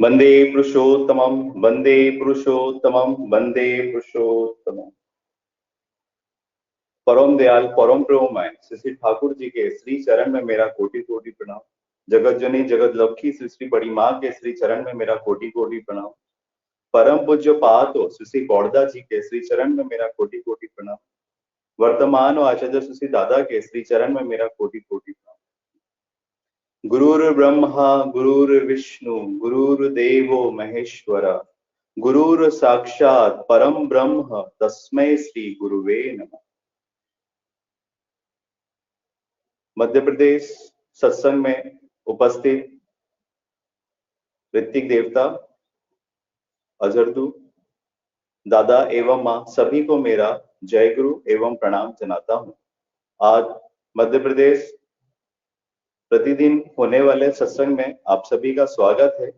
वंदे पुरुषोत्तमं वंदे पुरुषोत्तमं वंदे पुरुषोत्तमं। परम दयाल परम प्रेममय श्री श्री ठाकुर जी के श्री चरण में मेरा कोटि कोटि प्रणाम। जगत जननी जगत लक्ष्मी श्री श्री बड़ी माँ के श्री चरण में मेरा कोटि कोटि प्रणाम। परम पूज्य पातो श्री श्री गौड़दा जी के श्री चरण में मेरा कोटि कोटि प्रणाम। वर्तमान और आचार्य श्री श्री दादा के श्री चरण में मेरा कोटि कोटि प्रणाम। गुरुर्ब्रह्मा गुरुर्विष्णु गुरुर्देवो महेश्वर गुरुर साक्षात परम ब्रह्म तस्मै श्री गुरुवे नमः। मध्य प्रदेश सत्संग में उपस्थित ऋत्विक देवता, अजरदू, दादा एवं माँ सभी को मेरा जय गुरु एवं प्रणाम जनाता हूँ। आज मध्य प्रदेश प्रतिदिन होने वाले सत्संग में आप सभी का स्वागत है।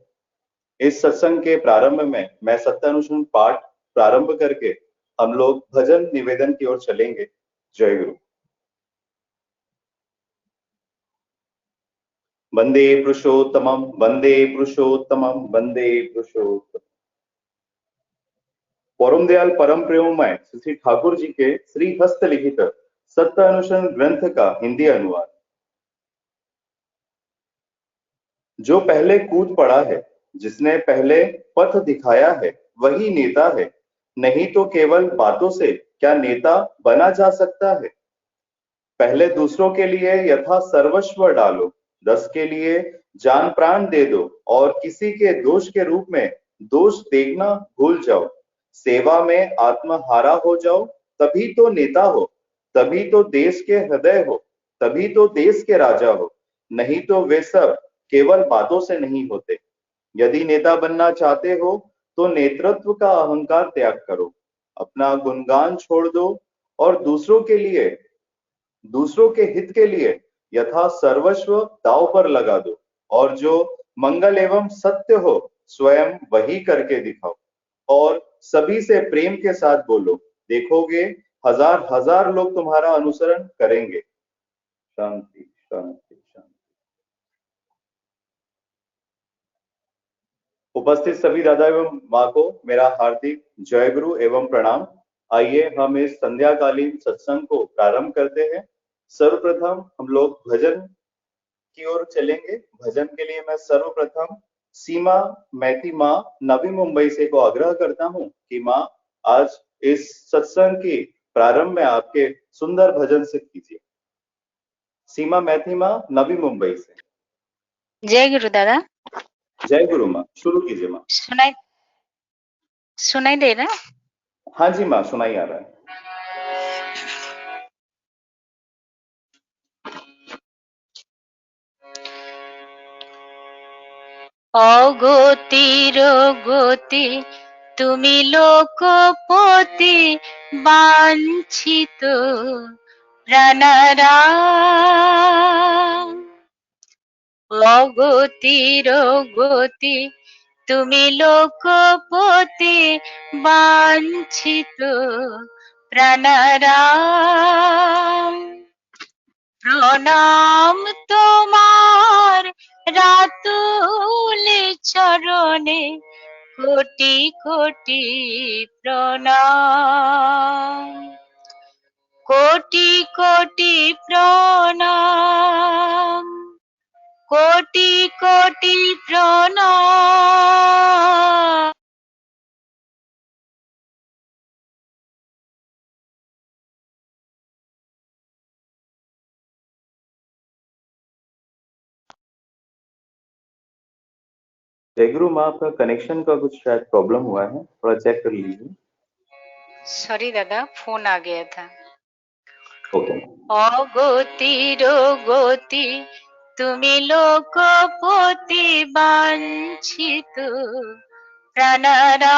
इस सत्संग के प्रारंभ में मैं सत्यानुशासन पाठ प्रारंभ करके हम लोग भजन निवेदन की ओर चलेंगे। जय गुरु। वंदे पुरुषोत्तमं वंदे पुरुषोत्तमं वंदे पुरुषोत्तमं। परम दयाल परम प्रेममय श्री श्री ठाकुर जी के श्री हस्त लिखित सत्य अनुशासन ग्रंथ का हिंदी अनुवाद। जो पहले कूद पड़ा है, जिसने पहले पथ दिखाया है, वही नेता है। नहीं तो केवल बातों से क्या नेता बना जा सकता है। पहले दूसरों के लिए यथा सर्वस्व डालो, 10 के लिए जान प्राण दे दो और किसी के दोष के रूप में दोष देखना भूल जाओ। सेवा में आत्महारा हो जाओ, तभी तो नेता हो, तभी तो देश के हृदय हो, तभी तो देश के राजा हो। नहीं तो वे सब केवल बातों से नहीं होते। यदि नेता बनना चाहते हो तो नेतृत्व का अहंकार त्याग करो, अपना गुणगान छोड़ दो और दूसरों के हित के लिए यथा सर्वस्व दांव पर लगा दो। और जो मंगल एवं सत्य हो स्वयं वही करके दिखाओ और सभी से प्रेम के साथ बोलो। देखोगे हजार हजार लोग तुम्हारा अनुसरण करेंगे। शांति शांति शांति। उपस्थित सभी दादा एवं माँ को मेरा हार्दिक जय गुरु एवं प्रणाम। आइए हम इस संध्याकालीन सत्संग को प्रारंभ करते हैं। सर्वप्रथम हम लोग भजन की ओर चलेंगे। भजन के लिए मैं सर्वप्रथम सीमा मैथी माँ नवी मुंबई से को आग्रह करता हूँ कि माँ आज इस सत्संग की प्रारंभ में आपके सुंदर भजन से कीजिए। सीमा मैथी माँ नवी मुंबई से। जय गुरु दादा। जय गुरु माँ, शुरू कीजिए माँ। सुनाई दे रहा? हाँ जी माँ, सुनाई आ रहा है। অগতির গতি তুমি লোকপতি বাঞ্ছিত প্রাণারাম। অগতির গতি তুমি লোকপতি বাঞ্ছিত প্রাণারাম। প্রণাম তোমার রাতুল চরণে কোটি কোটি প্রণাম। কোটি কোটি প্রণাম। কোটি কোটি প্রণাম। जय गुरु माँ, आपका कनेक्शन का कुछ शायद प्रॉब्लम हुआ है, थोड़ा चेक कर लीजिए। सॉरी दादा, फोन आ गया था। ओके। অগতির গতি তুমি লোকপতি বাঞ্ছিত প্রাণারাম।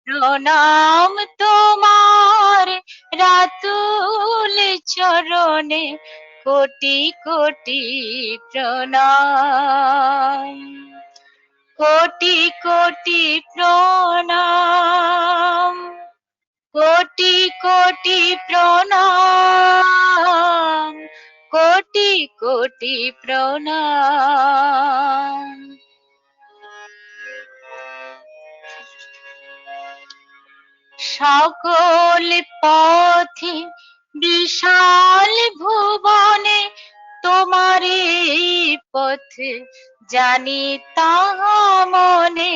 প্রণাম তোমার রাতুল চরণে কোটি কোটি প্রণাম। কোটি কোটি প্রণাম। কোটি কোটি প্রণাম। কোটি কোটি প্রণাম। সকল পথে বিশাল ভুবনে তোমারই পথ জানি তাহা মনে।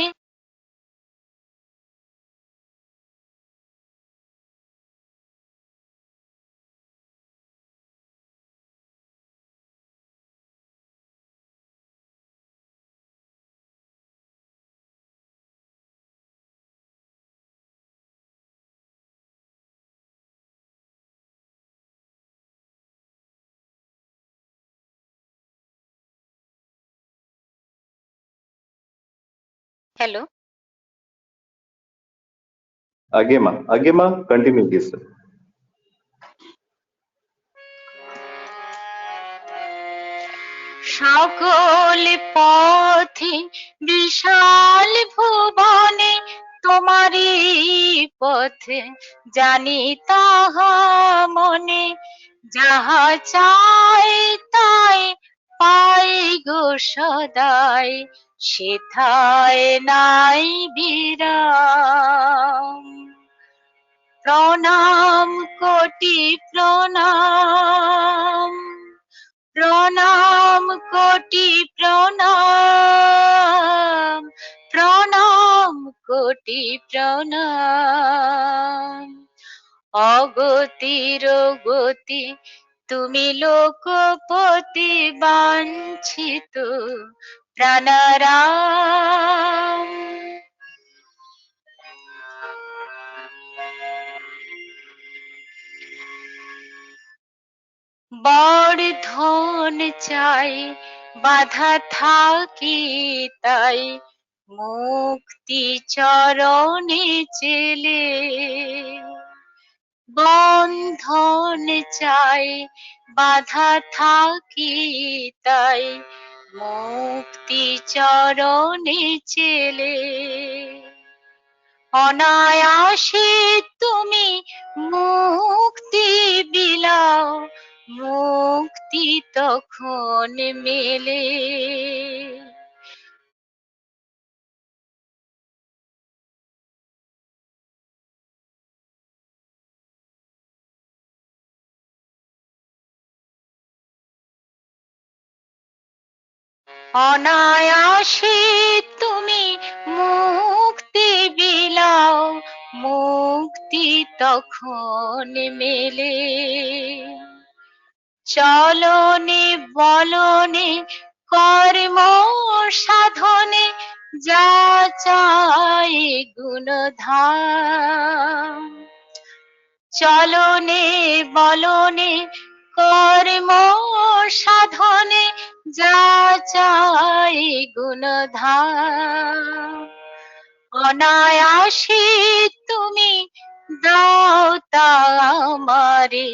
हेलो, आगे माँ कंटिन्यू कीजिए। সকল পথে বিশাল ভুবনে তোমারই পথ জানি তাহা মনে। যাহা চাই তাই পাই গো সদাই, সেথায় নাই বিরাম। প্রণাম কোটি প্রণাম, প্রণাম কোটি প্রণাম, প্রণাম কোটি প্রণাম। অগতির গতি তুমি লোকপতি, বাঞ্ছিত প্রাণারাম। বর্ধন চাই বাধা থাকি তাই, মুক্তি চরণে চেলে। বন্ধন চাই বাধা থাকি তাই, মুক্তি চরণে চেলে। অনায়াসে তুমি মুক্তি বিলাও, মুক্তি তখন মেলে। অনায়াসে তুমি মুক্তি বিলাও, মুক্তি তখন মেলে। চলনে বলনে কর্ম সাধনে যা চাই গুণধাম। চলনে বলনে কর্ম সাধনে যা চাই গুণধাম। অনায়াসে তুমি দাও তা আমারে,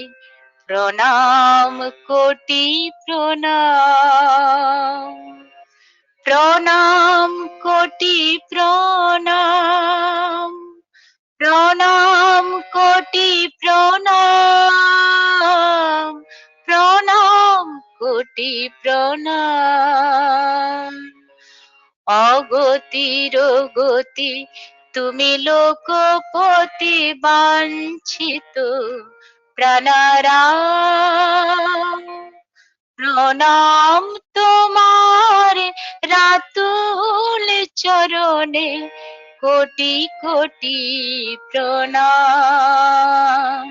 প্রণাম কোটি প্রণাম, প্রণাম কোটি প্রণাম, প্রণাম কোটি প্রণাম, প্রণাম কোটি প্রণাম। অগতির গতি তুমি লোকপতি, বাঞ্ছিত প্রাণারাম। প্রণাম তোমার রাতুল চরণে, কোটি কোটি প্রণাম,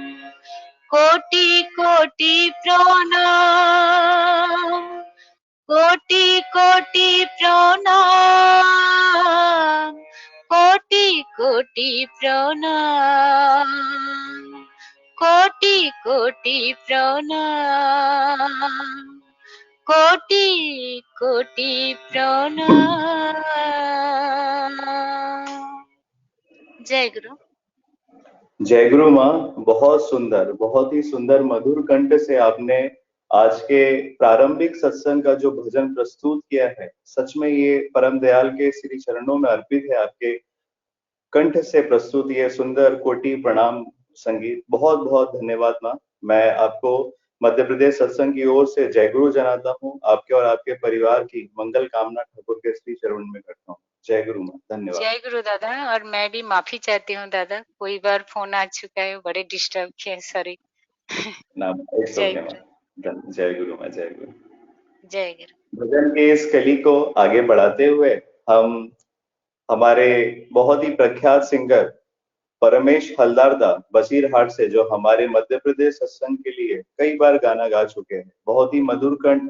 কোটি কোটি প্রণাম, কোটি কোটি প্রণাম, কোটি কোটি প্রণাম, কোটি কোটি প্রণাম, কোটি কোটি প্রণাম। जय गुरु। जय गुरु माँ। बहुत ही सुंदर मधुर कंठ से आपने आज के प्रारंभिक सत्संग का जो भजन प्रस्तुत किया है, सच में ये परम दयाल के श्री चरणों में अर्पित है। आपके कंठ से प्रस्तुत ये सुंदर कोटि प्रणाम संगीत, बहुत बहुत धन्यवाद माँ। मैं आपको मध्य प्रदेश सत्संग की ओर से जय गुरु जनाता हूँ। आपके और आपके परिवार की मंगल कामना ठाकुर के श्री चरण में करता हूँ। जय गुरु माँ, धन्यवाद। जय गुरु दादा। और मैं भी माफी चाहती हूँ दादा, कोई बार फोन आ चुका है, बड़े डिस्टर्ब किए, सॉरी। नाम इट्स जय ओके गुरु। माँ। जय गुरु माँ, जय गुरु। जय गुरु। भजन के इस कली को आगे बढ़ाते हुए हम हमारे बहुत ही प्रख्यात सिंगर परमेश हलदारदा बसीरहाट से, जो हमारे मध्य प्रदेश सत्संग के लिए कई बार गाना गा चुके हैं, बहुत ही मधुर कंठ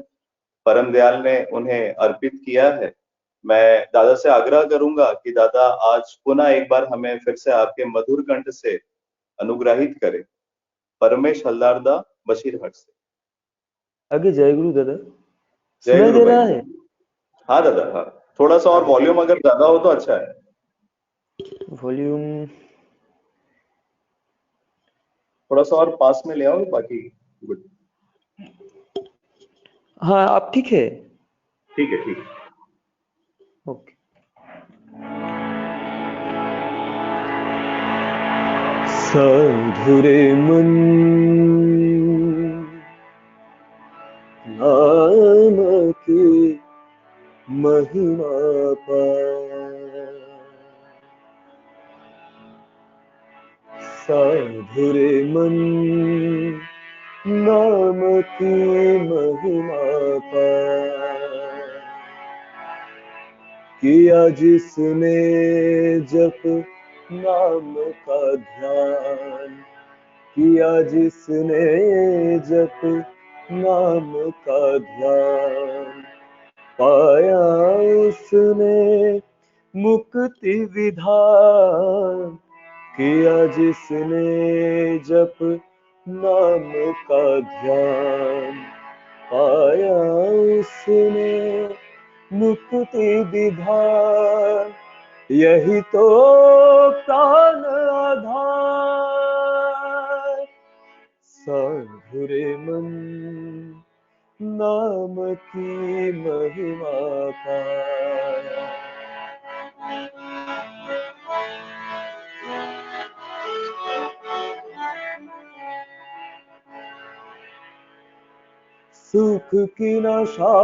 परम दयाल ने उन्हें अर्पित किया है। मैं दादा से आग्रह करूंगा कि दादा आज पुनः एक बार हमें फिर से आपके मधुर कंठ से अनुग्रहित करें। परमेश हलदारदा बसीरहाट से। आगे जय गुरु दादा। जय सुनाई गुरु दे भाई। रहा है? हाँ दादा, हाँ। थोड़ा सा और वॉल्यूम अगर ज्यादा हो तो अच्छा है। वॉल्यूम थोड़ा सा और पास में ले आओ, बाकी गुड। हाँ, आप ठीक है? ठीक है, ठीक है। ओके। साधुरे मन नाम की महिमा पार, साधुरे मन नाम की महिमा पार, किया जिसने जप नाम का ध्यान, किया जिसने जप नाम का ध्यान, पाया उसने मुक्ति विधान, किया जिसने जप नाम का ध्यान, पाया उसने मुक्ति विधान, यही तो प्राण आधार, साधुरे मन नाम की महिमा पाया। सुख की नशा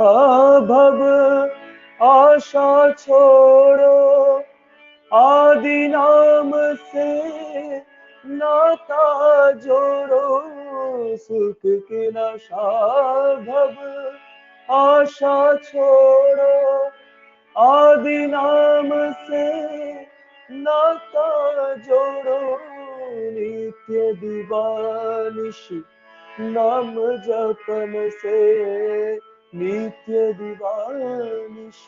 भव आशा छोड़ो, आदि नाम से नाता जोड़ो, सुख की नशा भव आशा छोड़ो, आदि नाम से नाता जोड़ो, नित्य दिवानिश नाम जपन से, नित्य दिवानिश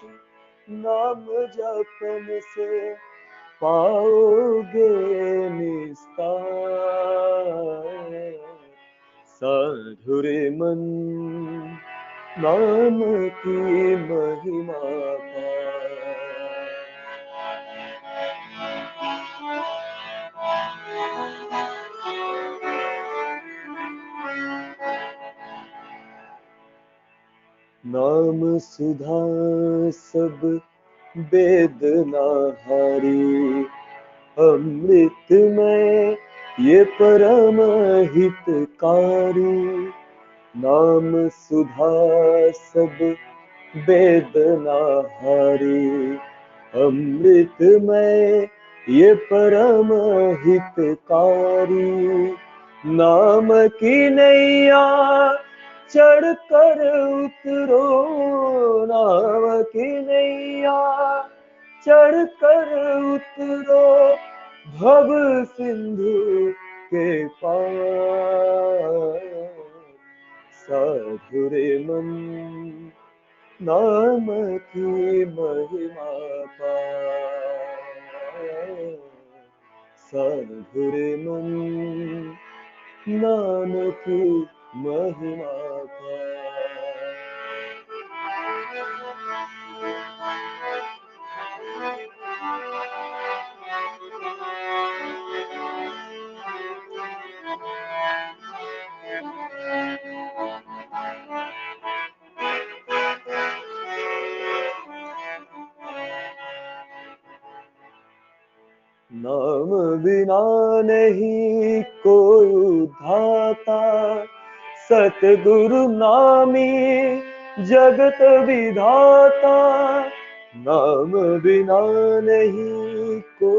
नाम जपन से पाओगे निस्तार, साधुरे मन नाम की महिमा पाया। नाम सुधा सब वेद नहारी, अमृत में ये परम हितकारी, नाम सुधा सब वेद नहारी, अमृत में ये परम हितकारी, नाम की नैया चढ़ कर उतरो, नाम की नैया चढ़ कर उतरो, भव सिंधु के पार, साधुरे मन नाम की महिमा पाया, साधुरे मन नाम की महिमा पाया। नाम बिना नहीं कोई उद्धाता, सतगुरु नामी जगत विधाता, नाम बिना नहीं को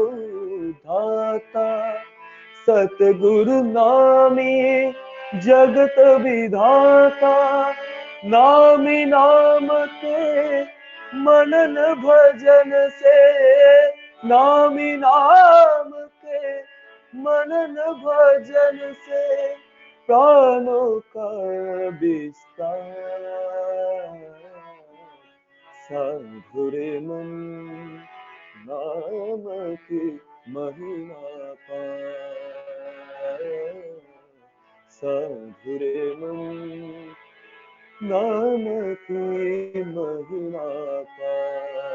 धाता। सतगुरु नामी जगत विधाता, नामी नाम के मनन भजन से, नामी नाम के मनन भजन से प्राणों का विस्तार। साधुरे मन नाम की महिमा पाए, साधुरे मन नाम की महिमा पाए।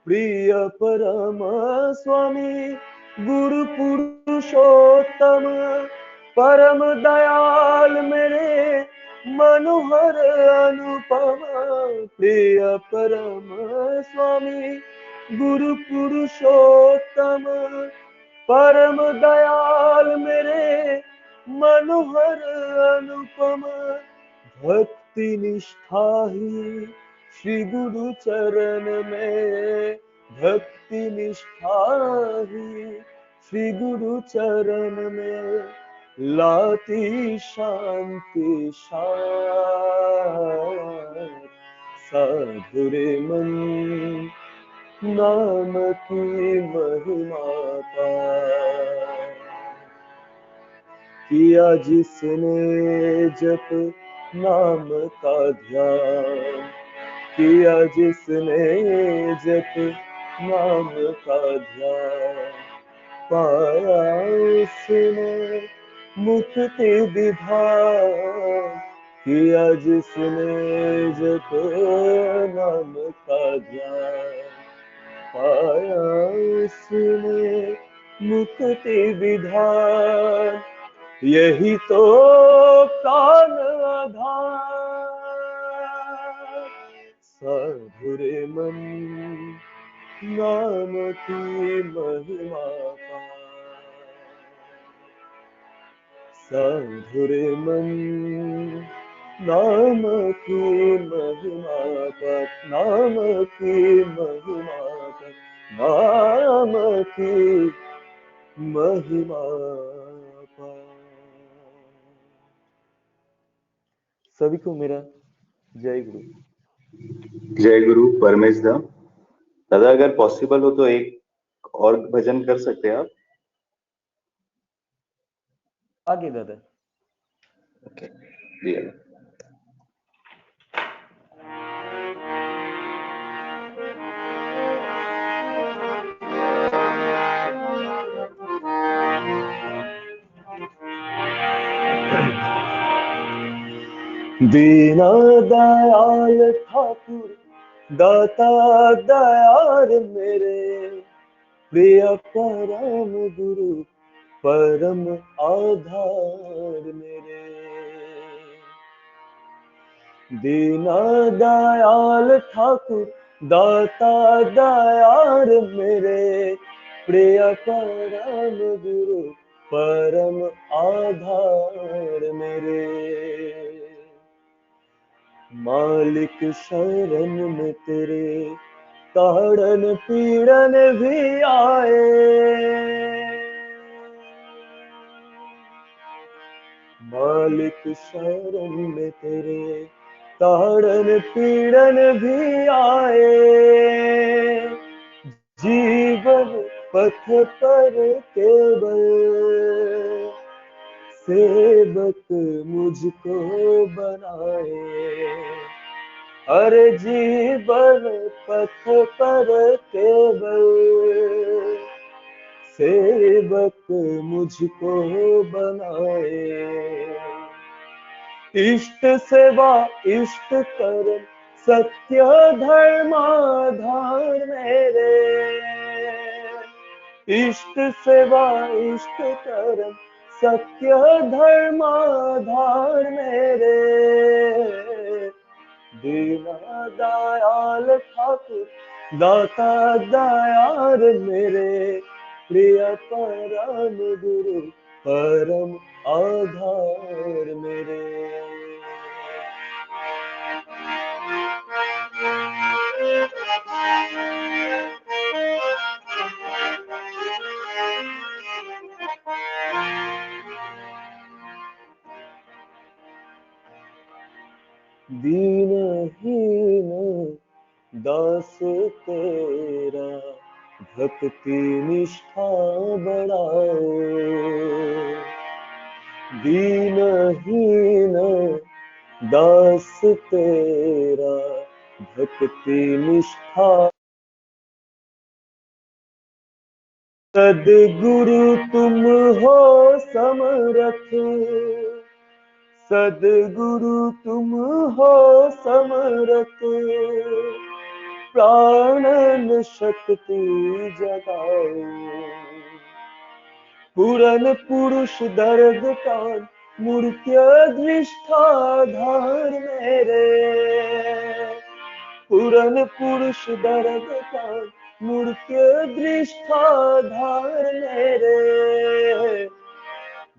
प्रिय परम स्वामी गुरु पुरुषोत्तम, परम दयाल मेरे मनोहर अनुपम। प्रिय परम स्वामी गुरु पुरुषोत्तम, परम दयाल मेरे मनोहर अनुपम। भक्ति निष्ठा ही श्री गुरु चरण में, भक्ति निष्ठा ही श्री गुरु चरण में लाती शांति शांत। साधुरे मन नाम की महिमा पाए। किया जिसने जप नाम का ध्यान, किया जिसने जप नाम का ध्यान, पाया उसने मुक्ति विधान। किया जिसने जप नाम का ध्यान, पाया उसने मुक्ति विधान। यही तो प्राण आधार। साधुरे मन नाम की महिमा पाए, साधुरे मन नाम की महिमा पाए, नाम की महिमा पाए, नाम की महिमा पाए। सभी को मेरा जय गुरु। जय गुरु परमेश दा। दादा अगर पॉसिबल हो तो एक और भजन कर सकते हैं आप? आगे दादा। ओके जी दादा। दीना दयाल ठाकुर दाता दयार मेरे, प्रिय परम गुरु परम आधार मेरे। दीना दयाल ठाकुर दाता दयार मेरे, प्रिय परम गुरु परम आधार मेरे। मालिक शरण में तेरे ताड़न पीड़न भी आए, मालिक शरण में तेरे ताड़न पीड़न भी आए। जीवन पथ पर केवल सेवक मुझको बनाए। अरे जीवन पथ पर केवल सेवक मुझको बनाए। इष्ट सेवा इष्ट कर्म सत्य धर्माधार मेरे, इष्ट सेवा इष्ट कर्म सत्य धर्म आधार मेरे, दीना दयाल ठाकुर दाता दयार मेरे, प्रिय परम गुरु परम आधार मेरे। दीनहीन दास तेरा भक्ति निष्ठा बढ़ाओ, दीनहीन दास तेरा भक्ति निष्ठा। सद्गुरु तुम हो समरथ, सद्गुरु तुम हो समरथ, प्राणन शक्ति जगाओ, पूरन पुरुष दर्द कान मूर्त्य दृष्टाधार मेरे, पूरन पुरुष दर्द कान मूर्त्य दृष्टाधार मेरे,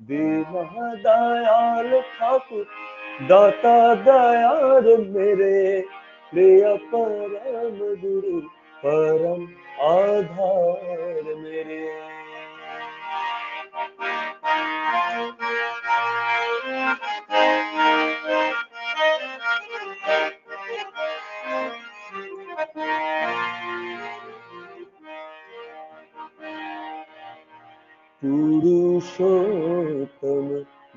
दीना दयाल ठाकुर दाता दयार मेरे, प्रिय परम गुरु परम आधार मेरे। पुरुषोत्तम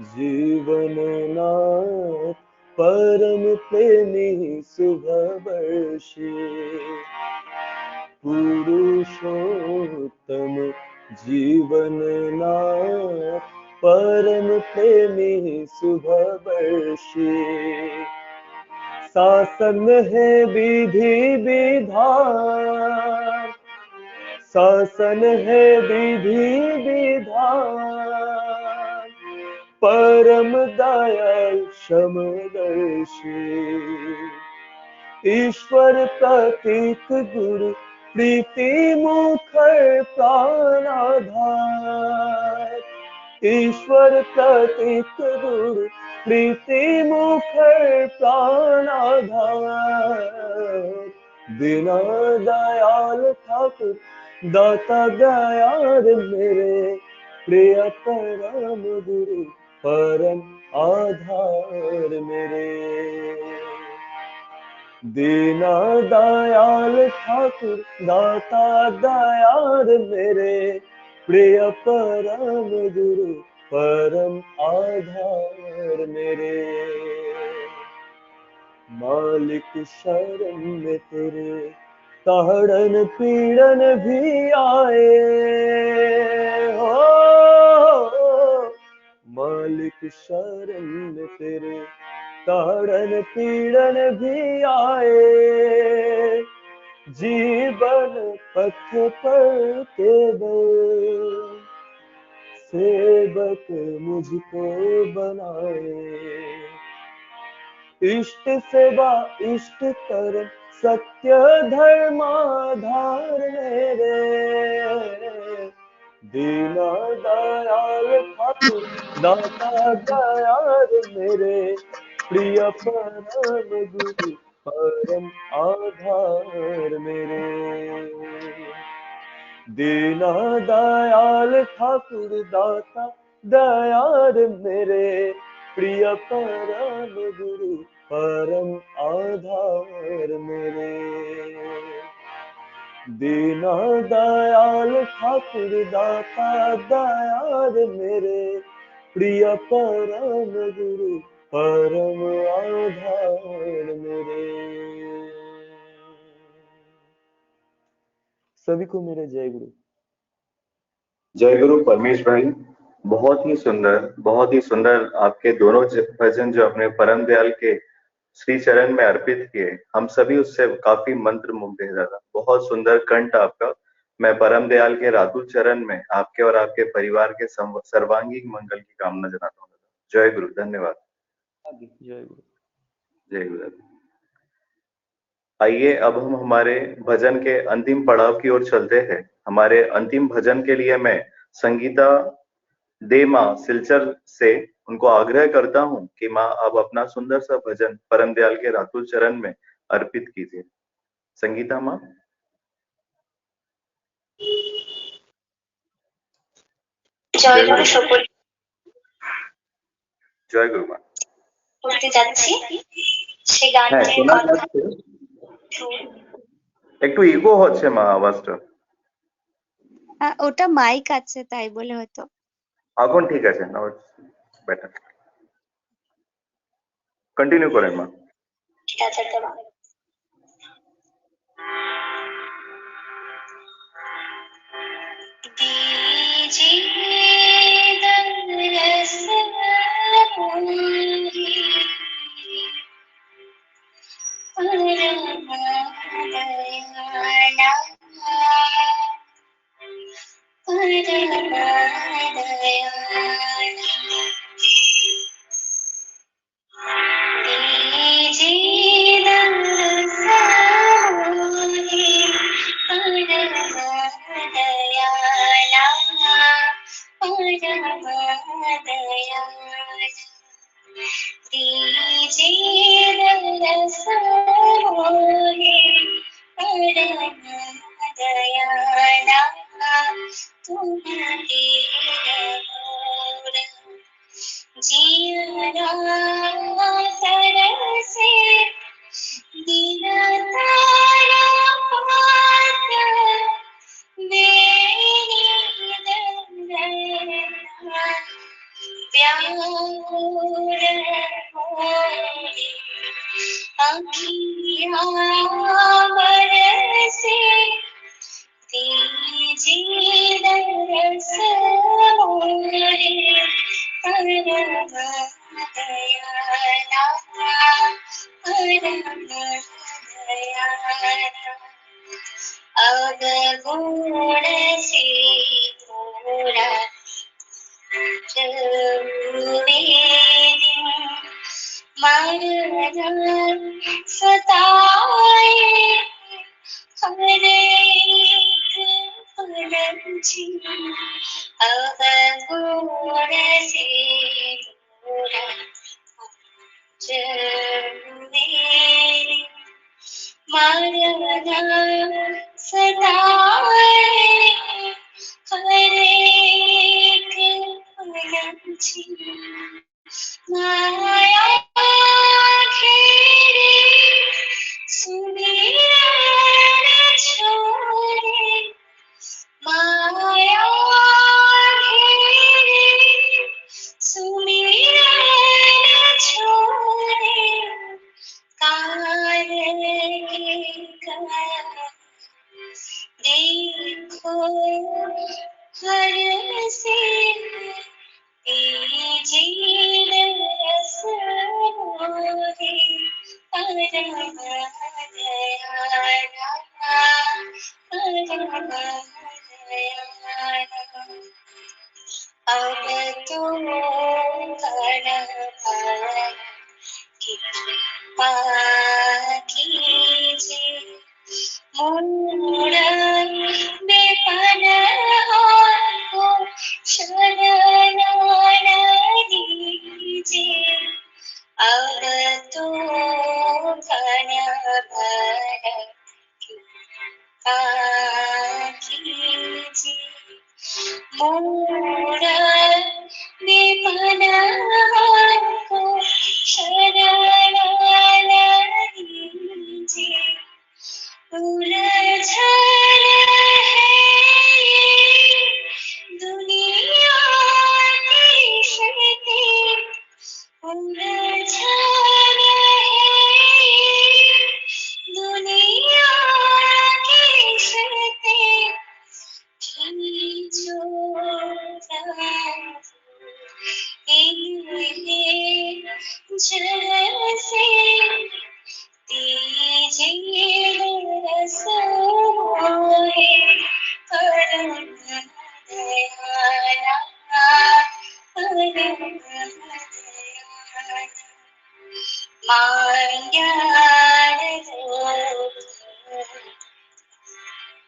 जीवन नाथ परम प्रेमी शुभवर्षी, पुरुषोत्तम जीवन नाथ परम प्रेमी शुभवर्षी, शासन है विधि विधान, शासन है विधि विधान, परम दयाल समदर्शी, ईश्वर प्रतीक गुरु प्रीति मुखर प्राणाधार, ईश्वर प्रतीक गुरु प्रीति मुखर प्राणाधार, बिना दयाल ठाकुर दाता दयार मेरे, प्रिय परम गुरु परम आधार मेरे, दीना दयाल ठाकुर दाता दयार मेरे, प्रिय परम गुरु परम आधार मेरे, मालिक शरण में तेरे ताड़न पीड़न भी आए हो, मालिक शरण में तेरे ताड़न पीड़न भी आए, जीवन पथ पर केवल सेवक मुझको बनाए, इष्ट सेवा इष्ट कर्म सत्य धर्माधार मेरे, दीना दयाल ठाकुर दाता दयाल मेरे, प्रिय परम गुरु परम आधार मेरे, दीना दयाल ठाकुर दाता दयाल मेरे, प्रिय परम गुरु परम आधार मेरे, दीना दयाल ठाकुर दाता दयाल मेरे, प्रिय परम गुरु परम आधार मेरे। सभी को मेरे जय गुरु। जय गुरु परमेश भाई, बहुत ही सुंदर आपके दोनों भजन जो अपने परम दयाल के श्री चरण में अर्पित किए, हम सभी उससे काफी मंत्र मुग्ध हैं दादा। बहुत सुंदर कंठ आपका, मैं परम दयाल के रातुल चरण में आपके और आपके परिवार के सर्वांगीण मंगल की कामना जताता हूँ। जय गुरु। धन्यवाद। जय गुरु। जय गुरु। आइए अब हम हमारे भजन के अंतिम पड़ाव की ओर चलते हैं। हमारे अंतिम भजन के लिए मैं संगीता दे माँ सिलचर से उनको आग्रह करता हूँ कि माँ अब अपना सुंदर सा भजन परम दयाल के रातुल चरण में अर्पित कीजिए। संगीता माँ। জয় গুরু সকল জয় গুরু মা। করতে যাচ্ছি সে হ্যাঁ গানটির শোনা কথা যাচ্ছে, একটু ইগো হচ্ছে মা আওয়াজটা। ওটা মাইক আছে তাই বলে হয়তো। এখন ঠিক আছে, নাও বেটার। কন্টিনিউ করেন মা। ঠিক আছে দেবা।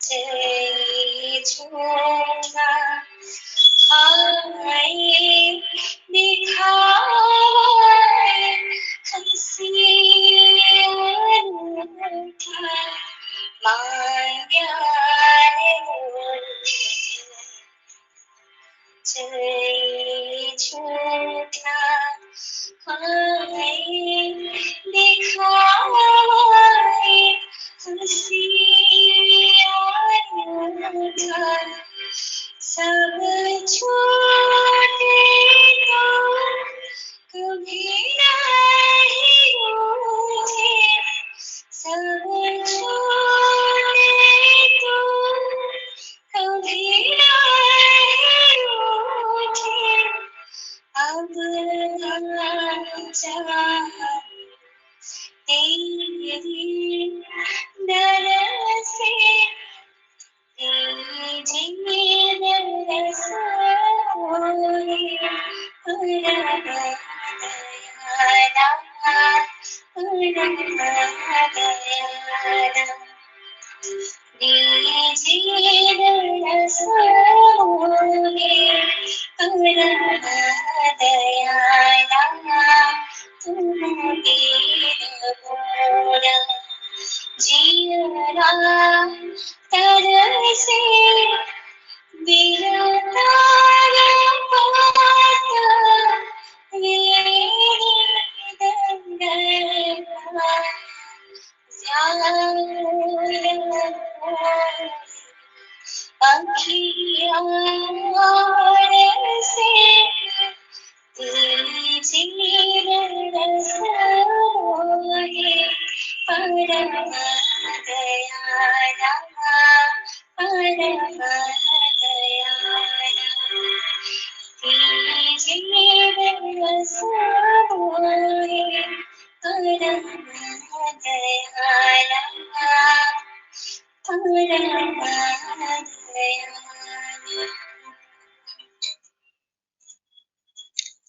जय झूठा आए दिखाए हंसी अनूठा माया ने जय झूठा आए दिखाए हंसी अनूठा सब छूटे तो कभी नहीं रूठे सब छूटे तो कभी नहीं रूठे अब तेरी दर से जीरा तरसे बिरता पाता मेरी दंडा अखियाँ से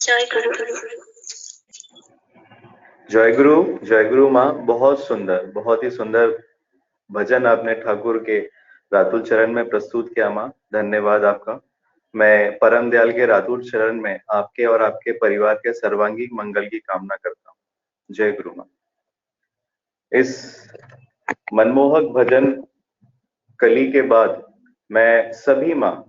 जय गुरु। जय गुरु माँ। बहुत सुंदर, बहुत ही सुंदर भजन आपने ठाकुर के रातुल चरण में प्रस्तुत किया माँ। धन्यवाद आपका। मैं परम दयाल के रातुल चरण में आपके और आपके परिवार के सर्वांगीण मंगल की कामना करता हूँ। जय गुरु माँ। इस मनमोहक भजन कली के बाद मैं सभी माँ,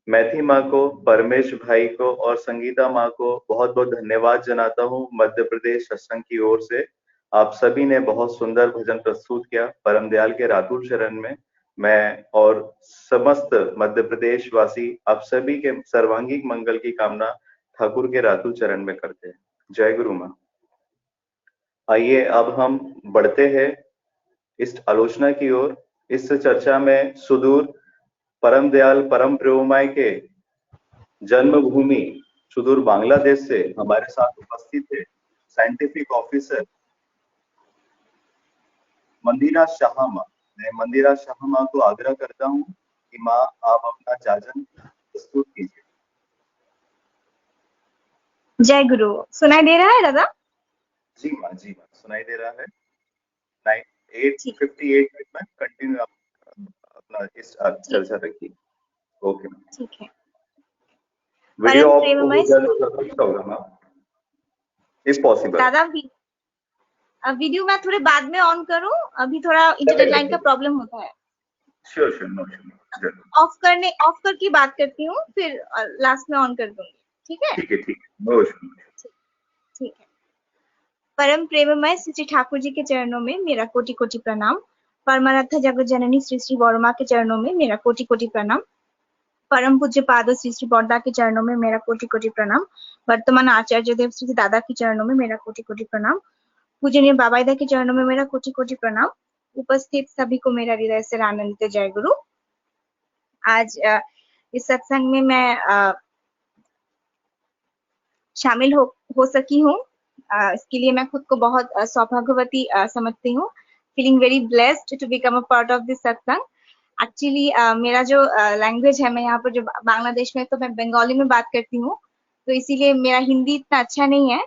मैथी माँ को, परमेश भाई को और संगीता माँ को बहुत बहुत धन्यवाद जनाता हूँ मध्य प्रदेश सत्संग की ओर से। आप सभी ने बहुत सुंदर भजन प्रस्तुत किया परम दयाल के रातुल चरण में। मैं और समस्त मध्य प्रदेश वासी आप सभी के सर्वांगीण मंगल की कामना ठाकुर के रातुल चरण में करते हैं। जय गुरु माँ। आइए अब हम बढ़ते हैं इस आलोचना की ओर। इस चर्चा में सुदूर परम दयाल परम प्रेममय के जन्मभूमि सुदूर बांग्लादेश से हमारे साथ उपस्थित है साइंटिफिक ऑफिसर मंदिरा शाह माँ। मैं मंदिरा शाह माँ को आग्रह करता हूँ कि माँ आप अपना जाजन प्रस्तुत कीजिए। जय गुरु। सुनाई दे रहा है दादा? जी माँ सुनाई दे रहा है। 8:58 मिनट में कंटिन्यू आप अपना इस चर्चा रखिए। Okay ma'am. ठीक है। वीडियो ऑफ प्रेममय होगा मैम इफ पॉसिबल। दादा वीडियो मैं थोड़े बाद में ऑन करूं? अभी थोड़ा इंटरनेट लाइन का प्रॉब्लम होता है। श्योर नो ऑफ करके बात करती हूँ, फिर लास्ट में ऑन कर दूंगी। ठीक है ठीक है नो इशू। ठीक है। परम प्रेममय श्री ठाकुर जी के चरणों में मेरा कोटि कोटि प्रणाम। परमाराध्य जगत जननी श्री श्री वर्मा के चरणों में मेरा कोटि कोटि प्रणाम। परम पूज्य पाद श्री श्री बौद्धा के चरणों में मेरा कोटि कोटि प्रणाम। वर्तमान आचार्य देव श्री दादा के चरणों में मेरा कोटि कोटि प्रणाम। पूजनीय बाबाईदा के चरणों में मेरा कोटि कोटि प्रणाम। उपस्थित सभी को मेरा हृदय से आनंदित जय गुरु। आज इस सत्संग में मैं शामिल हो सकी हूँ। इसके लिए मैं खुद को बहुत सौभाग्यवती समझती हूँ। Feeling very blessed to become a part of this satsang. Actually मेरा जो लैंग्वेज है, मैं यहाँ पर जो बांग्लादेश में तो मैं बंगाली में बात करती हूँ, तो इसीलिए मेरा हिंदी इतना अच्छा नहीं है।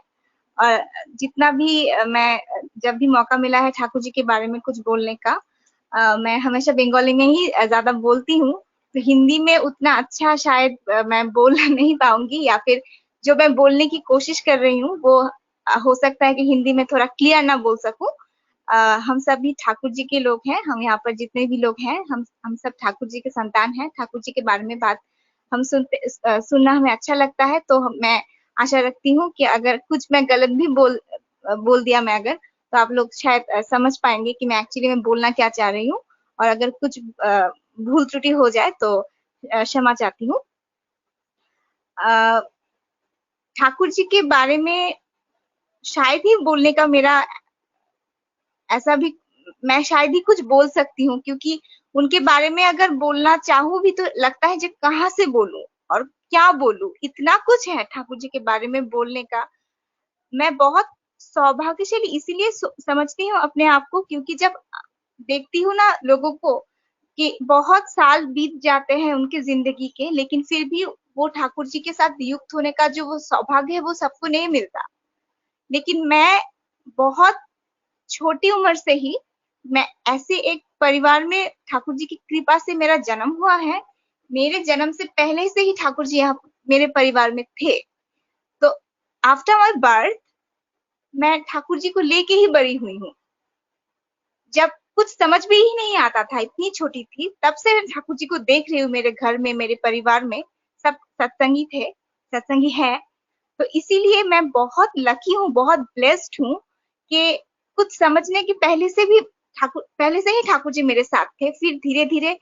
और जितना भी मैं जब भी मौका मिला है ठाकुर जी के बारे में कुछ बोलने का, मैं हमेशा बंगाली में ही ज्यादा बोलती हूँ, तो हिंदी में उतना अच्छा शायद मैं बोल नहीं पाऊंगी, या फिर जो मैं बोलने की कोशिश कर रही हूँ वो हो सकता है कि हिंदी में थोड़ा क्लियर ना बोल सकूं। हम सभी ठाकुर जी के लोग हैं, हम यहाँ पर जितने भी लोग हैं हम सब ठाकुर जी के संतान हैं। ठाकुर जी के बारे में बात हम सुनना हमें अच्छा लगता है, तो मैं आशा रखती हूँ कि अगर कुछ मैं गलत भी बोल दिया मैं अगर, तो आप लोग शायद समझ पाएंगे कि मैं एक्चुअली में बोलना क्या चाह रही हूँ, और अगर कुछ भूल त्रुटि हो जाए तो क्षमा चाहती हूँ। ठाकुर जी के बारे में शायद ही बोलने का मेरा ऐसा भी, मैं शायद ही कुछ बोल सकती हूँ, क्योंकि उनके बारे में अगर बोलना चाहूँ भी तो लगता है जो कहाँ से बोलूं और क्या बोलूं, इतना कुछ है ठाकुर जी के बारे में बोलने का। मैं बहुत सौभाग्यशाली इसीलिए समझती हूँ अपने आप को, क्योंकि जब देखती हूँ ना लोगों को कि बहुत साल बीत जाते हैं उनकी जिंदगी के, लेकिन फिर भी वो ठाकुर जी के साथ युक्त होने का जो वो सौभाग्य है वो सबको नहीं मिलता। लेकिन मैं बहुत छोटी उम्र से ही मैं ऐसे एक परिवार में ठाकुर जी की कृपा से मेरा जन्म हुआ है। मेरे जन्म से पहले से ही ठाकुर जी यहाँ मेरे परिवार में थे, तो आफ्टर माय बर्थ मैं ठाकुर जी को लेके ही बड़ी हुई हूँ। जब कुछ समझ में ही नहीं आता था, इतनी छोटी थी, तब से ठाकुर जी को देख रही हूँ मेरे घर में, मेरे परिवार में सब सत्संगी थे, सत्संगी है। तो इसीलिए मैं बहुत लकी हूँ, बहुत ब्लेस्ड हूँ कि कुछ समझने के पहले से ही ठाकुर जी मेरे साथ थे। फिर धीरे धीरे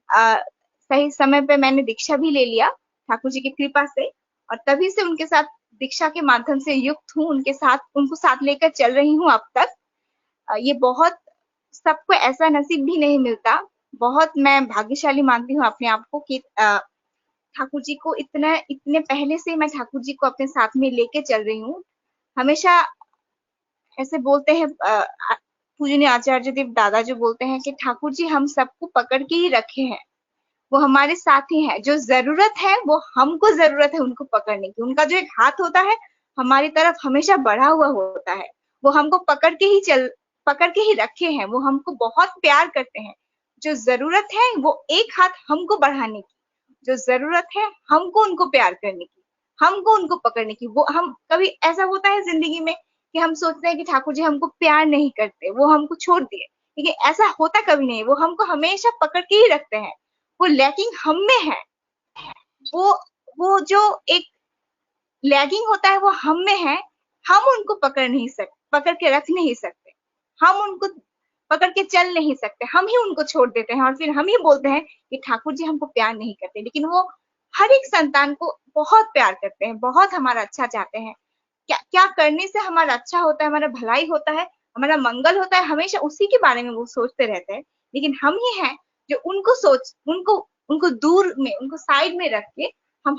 सही समय पे मैंने दीक्षा भी ले लिया ठाकुर जी की कृपा से, और तभी से उनके साथ दीक्षा के माध्यम से युक्त हूँ, उनको साथ लेकर चल रही हूँ अब तक। ये बहुत सबको ऐसा नसीब भी नहीं मिलता। बहुत मैं भाग्यशाली मानती हूँ अपने आप को कि ठाकुर जी को इतने पहले से मैं ठाकुर जी को अपने साथ में लेके चल रही हूँ। हमेशा ऐसे बोलते हैं पूजनीय आचार्य देव दादा जो बोलते हैं कि ठाकुर जी हम सबको पकड़ के ही रखे हैं, वो हमारे साथी हैं। जो जरूरत है वो हमको जरूरत है उनको पकड़ने की। उनका जो एक हाथ होता है हमारी तरफ हमेशा बढ़ा हुआ होता है, वो हमको पकड़ के ही रखे हैं, वो हमको बहुत प्यार करते हैं। जो जरूरत है वो एक हाथ हमको बढ़ाने की, जो जरूरत है हमको उनको प्यार करने की, हमको उनको पकड़ने की। वो हम कभी ऐसा होता है जिंदगी में कि हम सोचते हैं कि ठाकुर जी हमको प्यार नहीं करते, वो हमको छोड़ दिए, लेकिन ऐसा होता कभी नहीं। वो हमको हमेशा पकड़ के ही रखते हैं। वो लैकिंग हम में है, वो जो एक लैगिंग होता है वो हम में है। हम उनको पकड़ के रख नहीं सकते, हम उनको पकड़ के चल नहीं सकते, हम ही उनको छोड़ देते हैं और फिर हम ही बोलते हैं कि ठाकुर जी हमको प्यार नहीं करते। लेकिन वो हर एक संतान को बहुत प्यार करते हैं, बहुत हमारा अच्छा चाहते हैं। क्या क्या करने से हमारा अच्छा होता है, हमारा भलाई होता है, हमारा मंगल होता है, हमेशा उसी के बारे में वो सोचते रहते हैं। लेकिन हम ही हैं जो उनको दूर में, उनको साइड में रख के हम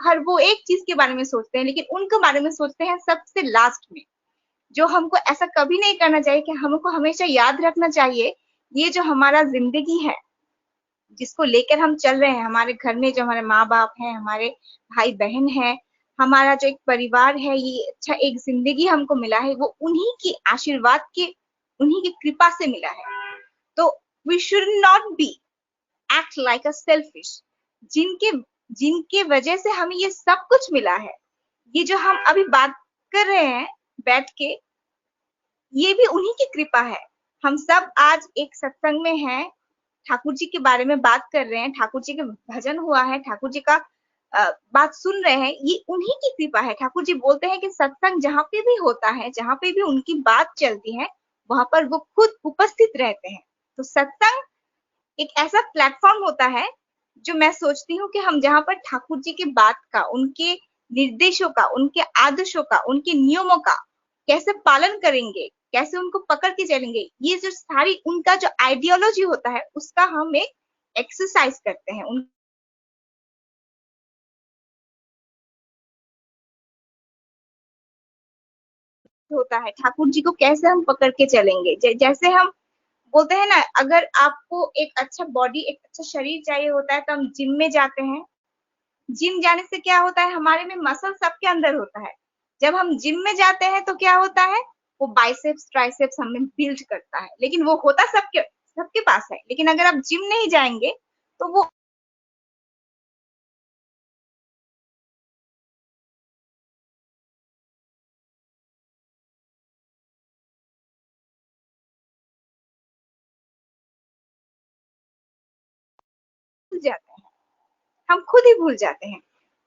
हर वो एक चीज के बारे में सोचते हैं, लेकिन उनके बारे में सोचते हैं सबसे लास्ट में। जो हमको ऐसा कभी नहीं करना चाहिए। कि हमको हमेशा याद रखना चाहिए ये जो हमारा जिंदगी है जिसको लेकर हम चल रहे हैं, हमारे घर में जो हमारे माँ बाप हैं, हमारे भाई बहन है, हमारा जो एक परिवार है, ये अच्छा एक जिंदगी हमको मिला है, वो उन्हीं की आशीर्वाद के, उन्हीं की कृपा से मिला है। तो we should not be act like a selfish. जिनके वजह से हमें ये सब कुछ मिला है, ये जो हम अभी बात कर रहे हैं बैठ के, ये भी उन्हीं की कृपा है। हम सब आज एक सत्संग में हैं, ठाकुर जी के बारे में बात कर रहे हैं, ठाकुर जी का भजन हुआ है, ठाकुर जी का बात सुन रहे हैं, ये उन्हीं की कृपा है। ठाकुर जी बोलते हैं कि सत्संग जहाँ पे भी होता है, जहाँ पे भी उनकी बात चलती है, वहां पर वो खुद उपस्थित रहते हैं। तो सत्संग एक ऐसा प्लेटफॉर्म होता है जो मैं सोचती हूँ कि हम जहाँ पर ठाकुर जी की बात का, उनके निर्देशों का, उनके आदर्शों का, उनके नियमों का कैसे पालन करेंगे, कैसे उनको पकड़ के चलेंगे, ये जो सारी उनका जो आइडियोलॉजी होता है उसका हम एक एक्सरसाइज करते हैं। होता है ठाकुर जी को कैसे हम पकड़ के चलेंगे। जैसे हम बोलते हैं ना, अगर आपको एक अच्छा बॉडी, एक अच्छा शरीर चाहिए होता है तो हम जिम में जाते हैं। जिम जाने से क्या होता है, हमारे में मसल सबके अंदर होता है। जब हम जिम में जाते हैं तो क्या होता है, वो बाइसेप्स ट्राइसेप्स हमें बिल्ड करता है, लेकिन वो होता सबके सबके पास है, लेकिन अगर आप जिम नहीं जाएंगे तो वो भूल जाते हैं, हम खुद ही भूल जाते हैं।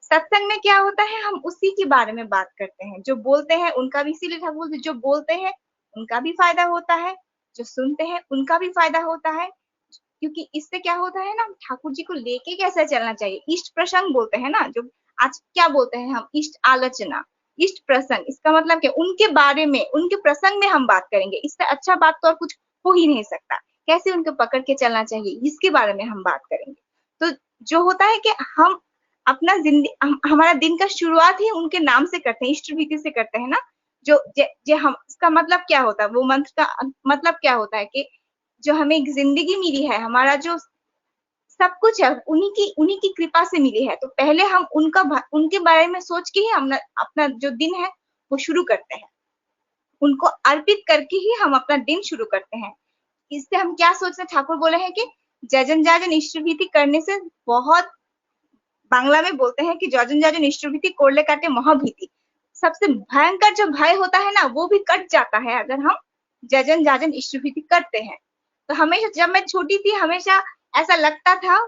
सत्संग में क्या होता है, हम उसी के बारे में बात करते हैं। जो बोलते हैं उनका भी, इसीलिए ठाकुर बोलते जो बोलते हैं उनका भी फायदा होता है, जो सुनते हैं उनका भी फायदा होता है। क्योंकि इससे क्या होता है ना, ठाकुर जी को लेके कैसे चलना चाहिए। इष्ट प्रसंग बोलते हैं ना, जो आज क्या बोलते हैं हम, इष्ट आलोचना, इष्ट प्रसंग, इसका मतलब क्या, उनके बारे में, उनके प्रसंग में हम बात करेंगे। इससे अच्छा बात तो और कुछ हो ही नहीं सकता। कैसे उनको पकड़ के चलना चाहिए, इसके बारे में हम बात करेंगे। तो जो होता है कि हम अपना हमारा दिन का शुरुआत ही उनके नाम से करते हैं, इष्ट भीति से करते हैं ना। जो हम, इसका मतलब क्या होता है, वो मंत्र का मतलब क्या होता है कि जो हमें एक जिंदगी मिली है, हमारा जो सब कुछ है उन्हीं की कृपा से मिली है। तो पहले हम उनके बारे में सोच के ही हम अपना जो दिन है वो शुरू करते हैं। उनको अर्पित करके ही हम अपना दिन शुरू करते हैं। इससे हम क्या सोचते हैं, ठाकुर बोले हैं कि जजन जाजन इष्ट भीति करने से, बहुत बांग्ला में बोलते हैं कि जजन जाजन इष्ट भीति कोरले काटे महाभीति, सबसे भयंकर जो भय होता है ना वो भी कट जाता है अगर हम जजन जाजन इष्ट भीति करते हैं। तो हमेशा जब मैं छोटी थी, हमेशा ऐसा लगता था,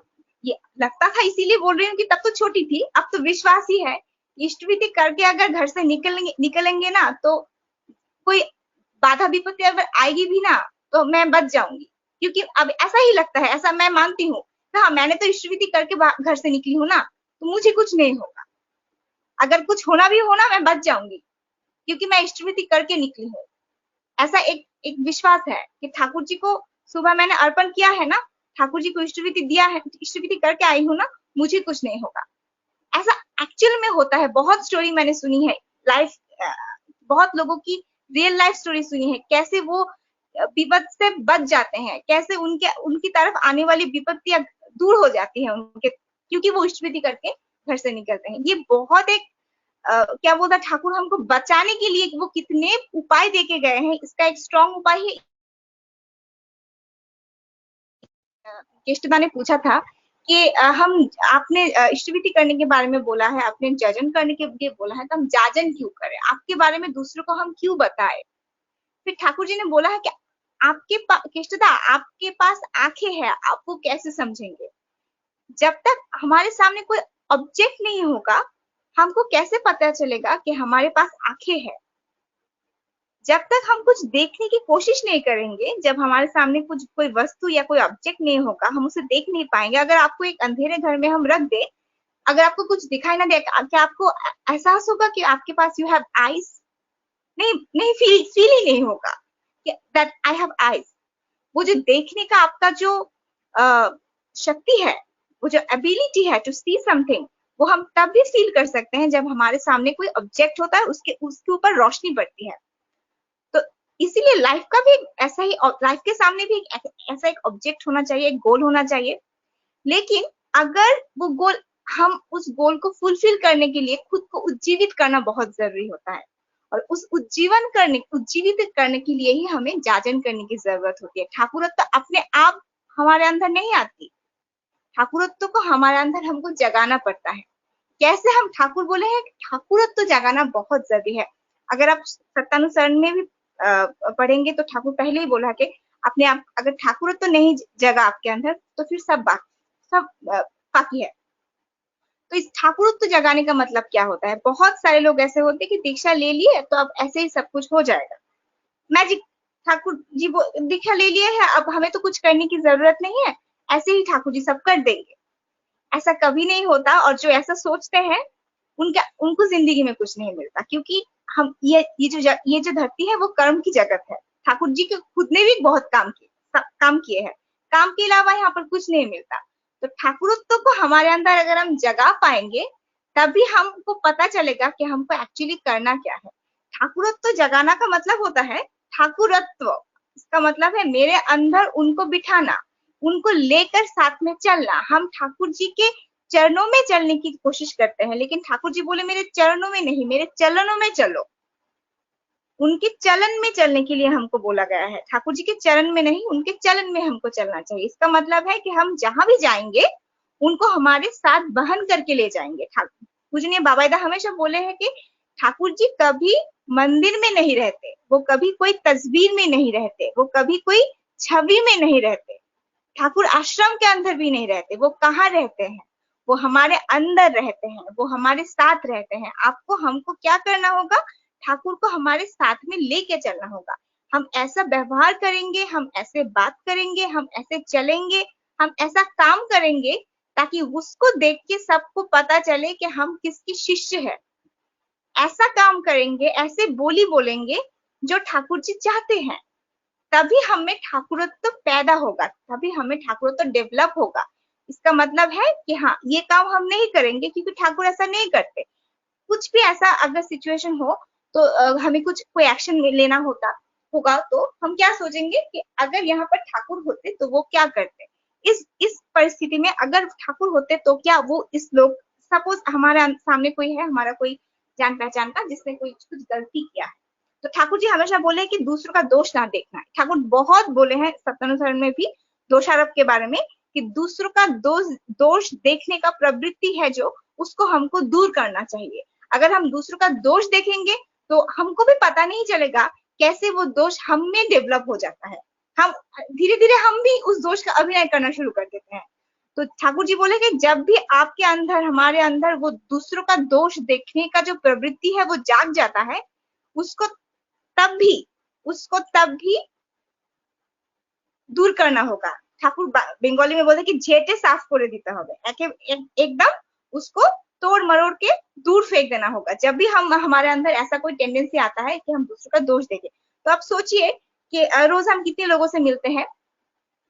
ये लगता था इसीलिए बोल रही हूँ कि तब तो छोटी थी, अब तो विश्वास ही है, इष्ट भीति करके अगर घर से निकलेंगे ना, तो कोई बाधा विपत्ति अगर आएगी भी ना तो मैं बच जाऊंगी। क्योंकि अब ऐसा ही लगता है, ऐसा मैं मानती हूँ, हाँ मैंने तो इष्ट भीति करके घर से निकली हूँ ना, तो मुझे कुछ नहीं होगा। अगर कुछ होना भी हो ना, मैं बच जाऊंगी, क्योंकि मैं इष्ट भीति करके निकली हूँ। ऐसा एक विश्वास है कि ठाकुर जी को सुबह मैंने अर्पण किया है ना, ठाकुर जी को इष्ट भीति दिया है, इष्ट भीति करके आई हूँ ना, मुझे कुछ नहीं होगा। ऐसा एक्चुअल में होता है। बहुत स्टोरी मैंने सुनी है, लाइफ, बहुत लोगों की रियल लाइफ स्टोरी सुनी है, कैसे वो विपद से बच जाते हैं, कैसे उनकी तरफ आने वाली विपत्तियां दूर हो जाती है उनके, क्योंकि वो इष्ट भीति करके घर से निकलते हैं। ये बहुत एक क्या बोलता, ठाकुर हमको बचाने के लिए वो कितने उपाय देके गए हैं, इसका एक स्ट्रॉन्ग उपाय है। केष्टदा ने पूछा था कि हम आपने इष्ट भीति करने के बारे में बोला है, आपने जजन करने के लिए बोला है, तो हम जाजन क्यों करें, आपके बारे में दूसरों को हम क्यों बताएं। फिर ठाकुर जी ने बोला है कि केष्टदा आपके पास आंखें हैं, आप वो कैसे समझेंगे। जब तक हमारे सामने कोई ऑब्जेक्ट नहीं होगा, हमको कैसे पता चलेगा कि हमारे पास आंखें हैं। जब तक हम कुछ देखने की कोशिश नहीं करेंगे, जब हमारे सामने कोई वस्तु या कोई ऑब्जेक्ट नहीं होगा, हम उसे देख नहीं पाएंगे। अगर आपको एक अंधेरे घर में हम रख दे, अगर आपको कुछ दिखाई ना दे, क्या आपको एहसास होगा कि आपके पास यू हैव आईज? नहीं, फील ही नहीं होगा दैट आई हैव आईज। वो जो देखने का आपका जो शक्ति है, वो जो एबिलिटी है टू सी समथिंग, वो हम तब भी फील कर सकते हैं जब हमारे सामने कोई ऑब्जेक्ट होता है, उसके ऊपर रोशनी पड़ती है। तो इसीलिए लाइफ का भी ऐसा ही, लाइफ के सामने भी ऐसा एक ऑब्जेक्ट होना चाहिए, एक गोल होना चाहिए। लेकिन अगर वो गोल, हम उस गोल को फुलफिल करने के लिए खुद को उज्जीवित करना बहुत जरूरी होता है। और उस उज्जीवित करने के लिए ही हमें जाजन करने की जरूरत होती है। ठाकुरत्व अपने आप हमारे अंदर नहीं आती, ठाकुरत्व को हमारे अंदर हमको जगाना पड़ता है। कैसे हम, ठाकुर बोले हैं ठाकुरत्व जगाना बहुत जरूरी है। अगर आप सत्यानुसरण में भी पढ़ेंगे तो ठाकुर पहले ही बोला कि अपने आप अगर ठाकुरत्व नहीं जगा आपके अंदर, तो फिर सब बाकी है। तो इस ठाकुरत्व जगाने का मतलब क्या होता है। बहुत सारे लोग ऐसे होते हैं कि दीक्षा ले लिए तो अब ऐसे ही सब कुछ हो जाएगा, मैजिक, ठाकुर जी वो दीक्षा ले लिए है, अब हमें तो कुछ करने की जरूरत नहीं है, ऐसे ही ठाकुर जी सब कर देंगे। ऐसा कभी नहीं होता। और जो ऐसा सोचते हैं उनको जिंदगी में कुछ नहीं मिलता, क्योंकि हम ये जो धरती है वो कर्म की जगत है। ठाकुर जी के खुद ने भी बहुत काम किए हैं, काम के अलावा यहाँ पर कुछ नहीं मिलता। तो ठाकुरत्व को हमारे अंदर अगर हम जगा पाएंगे, तभी हमको पता चलेगा कि हमको एक्चुअली करना क्या है। ठाकुरत्व जगाना का मतलब होता है ठाकुरत्व, इसका मतलब है मेरे अंदर उनको बिठाना, उनको लेकर साथ में चलना। हम ठाकुर जी के चरणों में चलने की कोशिश करते हैं, लेकिन ठाकुर जी बोले मेरे चरणों में नहीं, मेरे चलनों में चलो। उनके चलन में चलने के लिए हमको बोला गया है। ठाकुर जी के चरण में नहीं, उनके चलन में हमको चलना चाहिए। इसका मतलब है कि हम जहां भी जाएंगे उनको हमारे साथ बहन करके ले जाएंगे। ठाकुर पूजनीय बाबाईदा हमेशा बोले हैं कि ठाकुर जी कभी मंदिर में नहीं रहते, वो कभी कोई तस्वीर में नहीं रहते, वो कभी कोई छवि में नहीं रहते, ठाकुर आश्रम के अंदर भी नहीं रहते। वो कहाँ रहते हैं? वो हमारे अंदर रहते हैं, वो हमारे साथ रहते हैं। आपको हमको क्या करना होगा? ठाकुर को हमारे साथ में लेके चलना होगा। हम ऐसा व्यवहार करेंगे, हम ऐसे बात करेंगे, हम ऐसे चलेंगे, हम ऐसा काम करेंगे ताकि उसको देख के सबको पता चले कि हम किसकी शिष्य है। ऐसा काम करेंगे, ऐसे बोली बोलेंगे जो ठाकुर जी चाहते हैं, तभी हमें ठाकुरत्व पैदा होगा, तभी हमें ठाकुरत्व डेवलप होगा। इसका मतलब है कि हाँ, ये काम हम नहीं करेंगे क्योंकि ठाकुर ऐसा नहीं करते। कुछ भी ऐसा अगर सिचुएशन हो तो हमें कुछ कोई एक्शन लेना होगा तो हम क्या सोचेंगे कि अगर यहाँ पर ठाकुर होते तो वो क्या करते। इस परिस्थिति में अगर ठाकुर होते तो क्या वो इस लोग, सपोज हमारे सामने कोई है, हमारा कोई जान पहचान का, जिसने कोई कुछ गलती किया है, तो ठाकुर जी हमेशा बोले कि दूसरों का दोष ना देखना है। ठाकुर बहुत बोले हैं सत्यानुसरण में भी दोषारोप के बारे में कि दूसरों का दोष देखने का प्रवृत्ति है जो, उसको हमको दूर करना चाहिए। अगर हम दूसरों का दोष देखेंगे तो हमको भी पता नहीं चलेगा कैसे वो दोष हम में डेवलप हो जाता है। हम धीरे धीरे हम भी उस दोष का अभिनय करना शुरू कर देते हैं। तो ठाकुर जी बोले कि जब भी आपके अंदर, हमारे अंदर वो दूसरों का दोष देखने का जो प्रवृत्ति है वो जाग जाता है, उसको तब भी दूर करना होगा। ठाकुर बंगाली में बोलते कि झेटे साफ करे दीते होगा, एकदम उसको तोड़ मरोड़ के दूर फेंक देना होगा। जब भी हमारे अंदर ऐसा कोई टेंडेंसी आता है कि हम दूसरों का दोष देखें, तो आप सोचिए कि रोज हम कितने लोगों से मिलते हैं।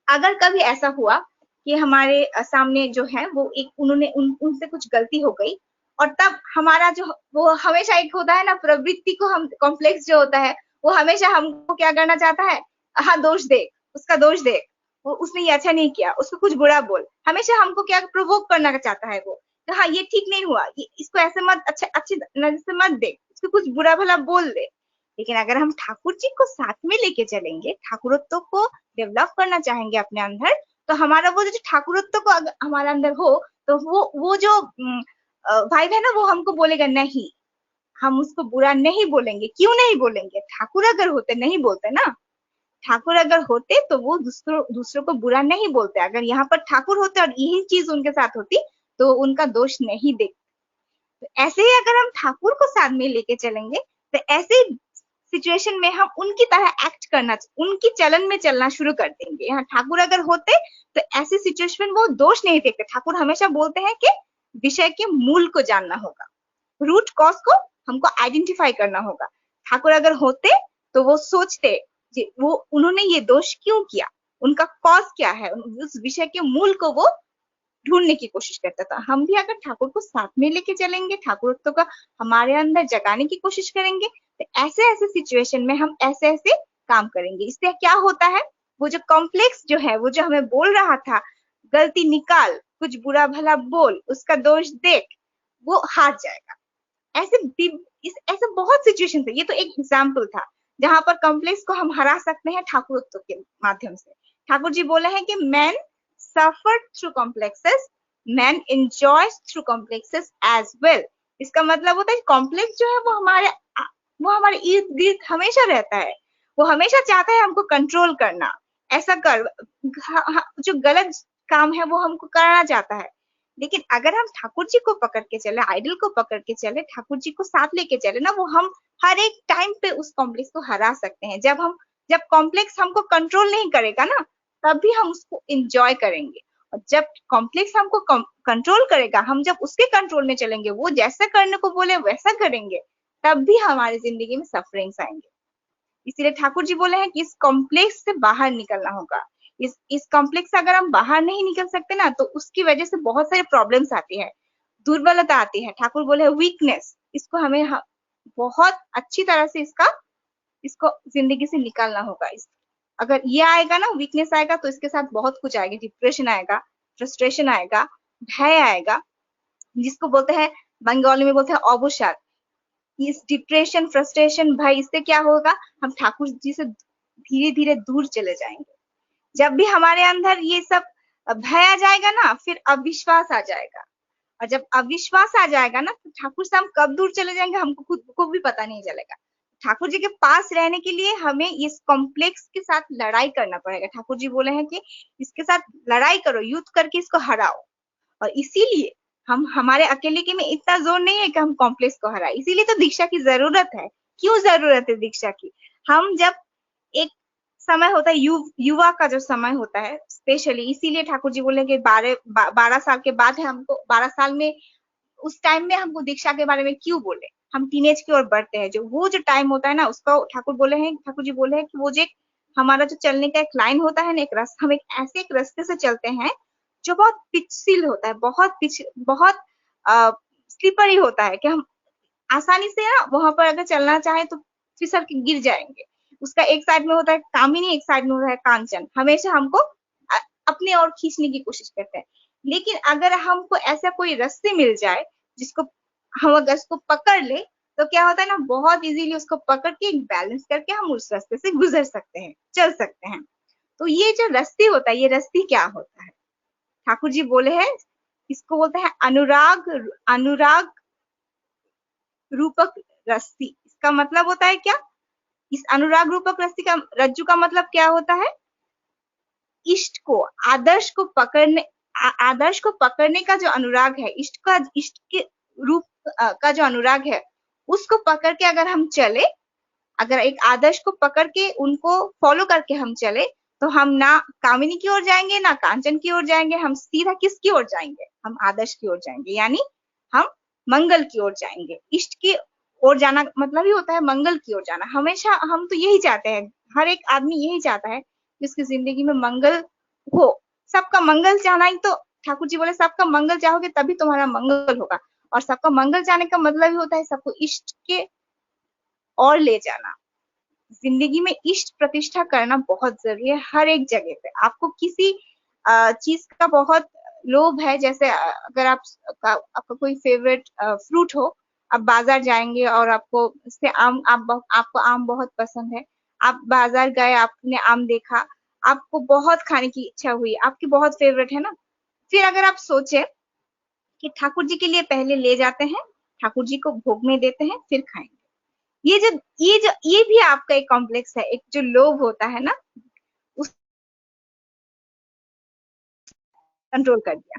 अगर कभी ऐसा हुआ कि हमारे सामने जो है वो उनसे कुछ गलती हो गई, और तब हमारा जो वो हमेशा एक होता है ना प्रवृत्ति को, हम कॉम्प्लेक्स जो होता है वो हमेशा हमको क्या करना चाहता है, हाँ दोष दे, उसका दोष दे, वो उसने ये अच्छा नहीं किया, उसको कुछ बुरा बोल। हमेशा हमको क्या प्रोवोक करना चाहता है वो, तो हाँ ये ठीक नहीं हुआ, ये इसको ऐसे मत, अच्छी नजर से मत देख, उसको कुछ बुरा भला बोल दे। लेकिन अगर हम ठाकुर जी को साथ में लेके चलेंगे, ठाकुरत्व को डेवलप करना चाहेंगे अपने अंदर, तो हमारा वो जो ठाकुरत्व को हमारे अंदर हो, तो वो जो वाइब है ना, वो हमको बोलेगा नहीं, हम उसको बुरा नहीं बोलेंगे। क्यों नहीं बोलेंगे? ठाकुर अगर होते, नहीं बोलते ना, ठाकुर अगर होते तो वो दूसरों को बुरा नहीं बोलते। अगर यहाँ पर ठाकुर होते और यही चीज उनके साथ होती तो उनका दोष नहीं देखते। तो ऐसे ही अगर हम ठाकुर को साथ में लेके चलेंगे तो ऐसे सिचुएशन में हम उनकी तरह एक्ट करना, उनकी चलन में चलना शुरू कर देंगे। यहाँ ठाकुर अगर होते तो ऐसे सिचुएशन में वो दोष नहीं देखते। ठाकुर हमेशा बोलते हैं कि विषय के मूल को जानना होगा, रूट कॉज को हमको आइडेंटिफाई करना होगा। ठाकुर अगर होते तो वो सोचते वो उन्होंने ये दोष क्यों किया, उनका कॉज क्या है, उस विषय के मूल को वो ढूंढने की कोशिश करता था। हम भी अगर ठाकुर को साथ में लेके चलेंगे, ठाकुरत्व का हमारे अंदर जगाने की कोशिश करेंगे, तो ऐसे ऐसे सिचुएशन में हम ऐसे ऐसे काम करेंगे। इससे क्या होता है, वो जो कॉम्प्लेक्स जो है, वो जो हमें बोल रहा था गलती निकाल, कुछ बुरा भला बोल, उसका दोष देख, वो हार जाएगा। ऐसे बहुत सिचुएशन थे, ये तो एक एग्जाम्पल था जहां पर कॉम्प्लेक्स को हम हरा सकते हैं ठाकुरत्व के माध्यम से। ठाकुर जी बोले हैं कि man suffered through complexes, man enjoys through complexes as well। इसका मतलब होता है कॉम्प्लेक्स जो है वो हमारे इर्द गिर्द हमेशा रहता है, वो हमेशा चाहता है हमको कंट्रोल करना, ऐसा कर, जो गलत काम है वो हमको करना चाहता है। लेकिन अगर हम ठाकुर जी को पकड़ के चले, आइडल को पकड़ के चले, ठाकुर जी को साथ लेके चले ना, वो हम हर एक टाइम पे उस कॉम्प्लेक्स को हरा सकते हैं। जब कॉम्प्लेक्स हमको कंट्रोल नहीं करेगा ना, तब भी हम उसको एंजॉय करेंगे। और जब कॉम्प्लेक्स हमको कंट्रोल करेगा, हम जब उसके कंट्रोल में चलेंगे, वो जैसा करने को बोले वैसा करेंगे, तब भी हमारी जिंदगी में सफरिंग्स आएंगे। इसीलिए ठाकुर जी बोले हैं कि इस कॉम्प्लेक्स से बाहर निकलना होगा। इस कॉम्प्लेक्स से अगर हम बाहर नहीं निकल सकते ना, तो उसकी वजह से बहुत सारे प्रॉब्लम्स आती है, दुर्बलता आती है। ठाकुर बोले वीकनेस, इसको हमें बहुत अच्छी तरह से इसको जिंदगी से निकालना होगा। अगर ये आएगा ना, वीकनेस आएगा, तो इसके साथ बहुत कुछ आएगा, डिप्रेशन आएगा, फ्रस्ट्रेशन आएगा, भय आएगा, जिसको बोलते हैं बंगाली में बोलते हैं अवसाद। इस डिप्रेशन, फ्रस्ट्रेशन, भय, इससे क्या होगा, हम ठाकुर जी से धीरे धीरे दूर चले जाएंगे। जब भी हमारे अंदर ये सब भय आ जाएगा ना, फिर अविश्वास आ जाएगा, और जब अविश्वास आ जाएगा ना, तो ठाकुर से हम कब दूर चले जाएंगे हमको खुद को भी पता नहीं चलेगा। ठाकुर जी के पास रहने के लिए हमें इस कॉम्प्लेक्स के साथ लड़ाई करना पड़ेगा। ठाकुर जी बोले हैं कि इसके साथ लड़ाई करो, युद्ध करके इसको हराओ। और इसीलिए हम, हमारे अकेले के में इतना जोर नहीं है कि हम कॉम्प्लेक्स को हराए, इसीलिए तो दीक्षा की जरूरत है। क्यों जरूरत है दीक्षा की? हम जब एक समय होता है युवा का जो समय होता है स्पेशली, इसीलिए ठाकुर जी बोले कि 12 साल के बाद है हमको, 12 साल में, उस टाइम में हमको दीक्षा के बारे में क्यों बोले, हम टीनेज की ओर बढ़ते हैं, जो वो जो टाइम होता है ना, उसको ठाकुर जी बोले हैं कि वो जो हमारा जो चलने का एक लाइन होता है ना, एक रास्ता, हम एक ऐसे एक रास्ते से चलते हैं जो बहुत पिछल होता है, बहुत स्लिपरी होता है, कि हम आसानी से ना वहां पर अगर चलना चाहे तो फिसल के गिर जाएंगे। उसका एक साइड में होता है कामिनी, एक साइड में होता है कांचन, हमेशा हमको अपने ओर खींचने की कोशिश करते हैं। लेकिन अगर हमको ऐसा कोई रास्ते मिल जाए जिसको हम अगर उसको पकड़ ले, तो क्या होता है ना, बहुत इजीली उसको पकड़ के बैलेंस करके हम उस रास्ते से गुजर सकते हैं, चल सकते हैं। तो ये जो रस्ती होता है, ये रस्ती क्या होता है? ठाकुर जी बोले हैं, इसको बोलते हैं अनुराग रूपक रस्सी। इसका मतलब होता है क्या? इस अनुराग रूपक रस्सी का, रज्जू का मतलब क्या होता है? इष्ट को, आदर्श को पकड़ने का जो अनुराग है, इष्ट के रूप का जो अनुराग है, उसको पकड़ के अगर हम चले, अगर एक आदर्श को पकड़ के उनको फॉलो करके हम चले, तो हम ना कामिनी की ओर जाएंगे, ना कांचन की ओर जाएंगे, हम सीधा किसकी ओर जाएंगे? हम आदर्श की ओर जाएंगे, यानी हम मंगल की ओर जाएंगे। इष्ट की ओर जाना मतलब ही होता है मंगल की ओर जाना। हमेशा हम तो यही चाहते हैं, हर एक आदमी यही चाहता है कि उसकी जिंदगी में मंगल हो, सबका मंगल चाहना ही तो, ठाकुर जी बोले सबका मंगल चाहोगे तभी तुम्हारा मंगल होगा। और सबका मंगल चाहने का मतलब ही होता है सबको इष्ट के ओर ले जाना। जिंदगी में इष्ट प्रतिष्ठा करना बहुत जरूरी है हर एक जगह पे। आपको किसी चीज का बहुत लोभ है, जैसे अगर आपका कोई फेवरेट फ्रूट हो, आप बाजार जाएंगे और आपको उससे आपको आम बहुत पसंद है, आप बाजार गए, आपने आम देखा, आपको बहुत खाने की इच्छा हुई, आपकी बहुत फेवरेट है ना, फिर अगर आप सोचे कि ठाकुर जी के लिए पहले ले जाते हैं, ठाकुर जी को भोग में देते हैं, फिर खाएंगे, ये भी आपका एक कॉम्प्लेक्स है, एक जो लोभ होता है ना, उस कंट्रोल कर दिया।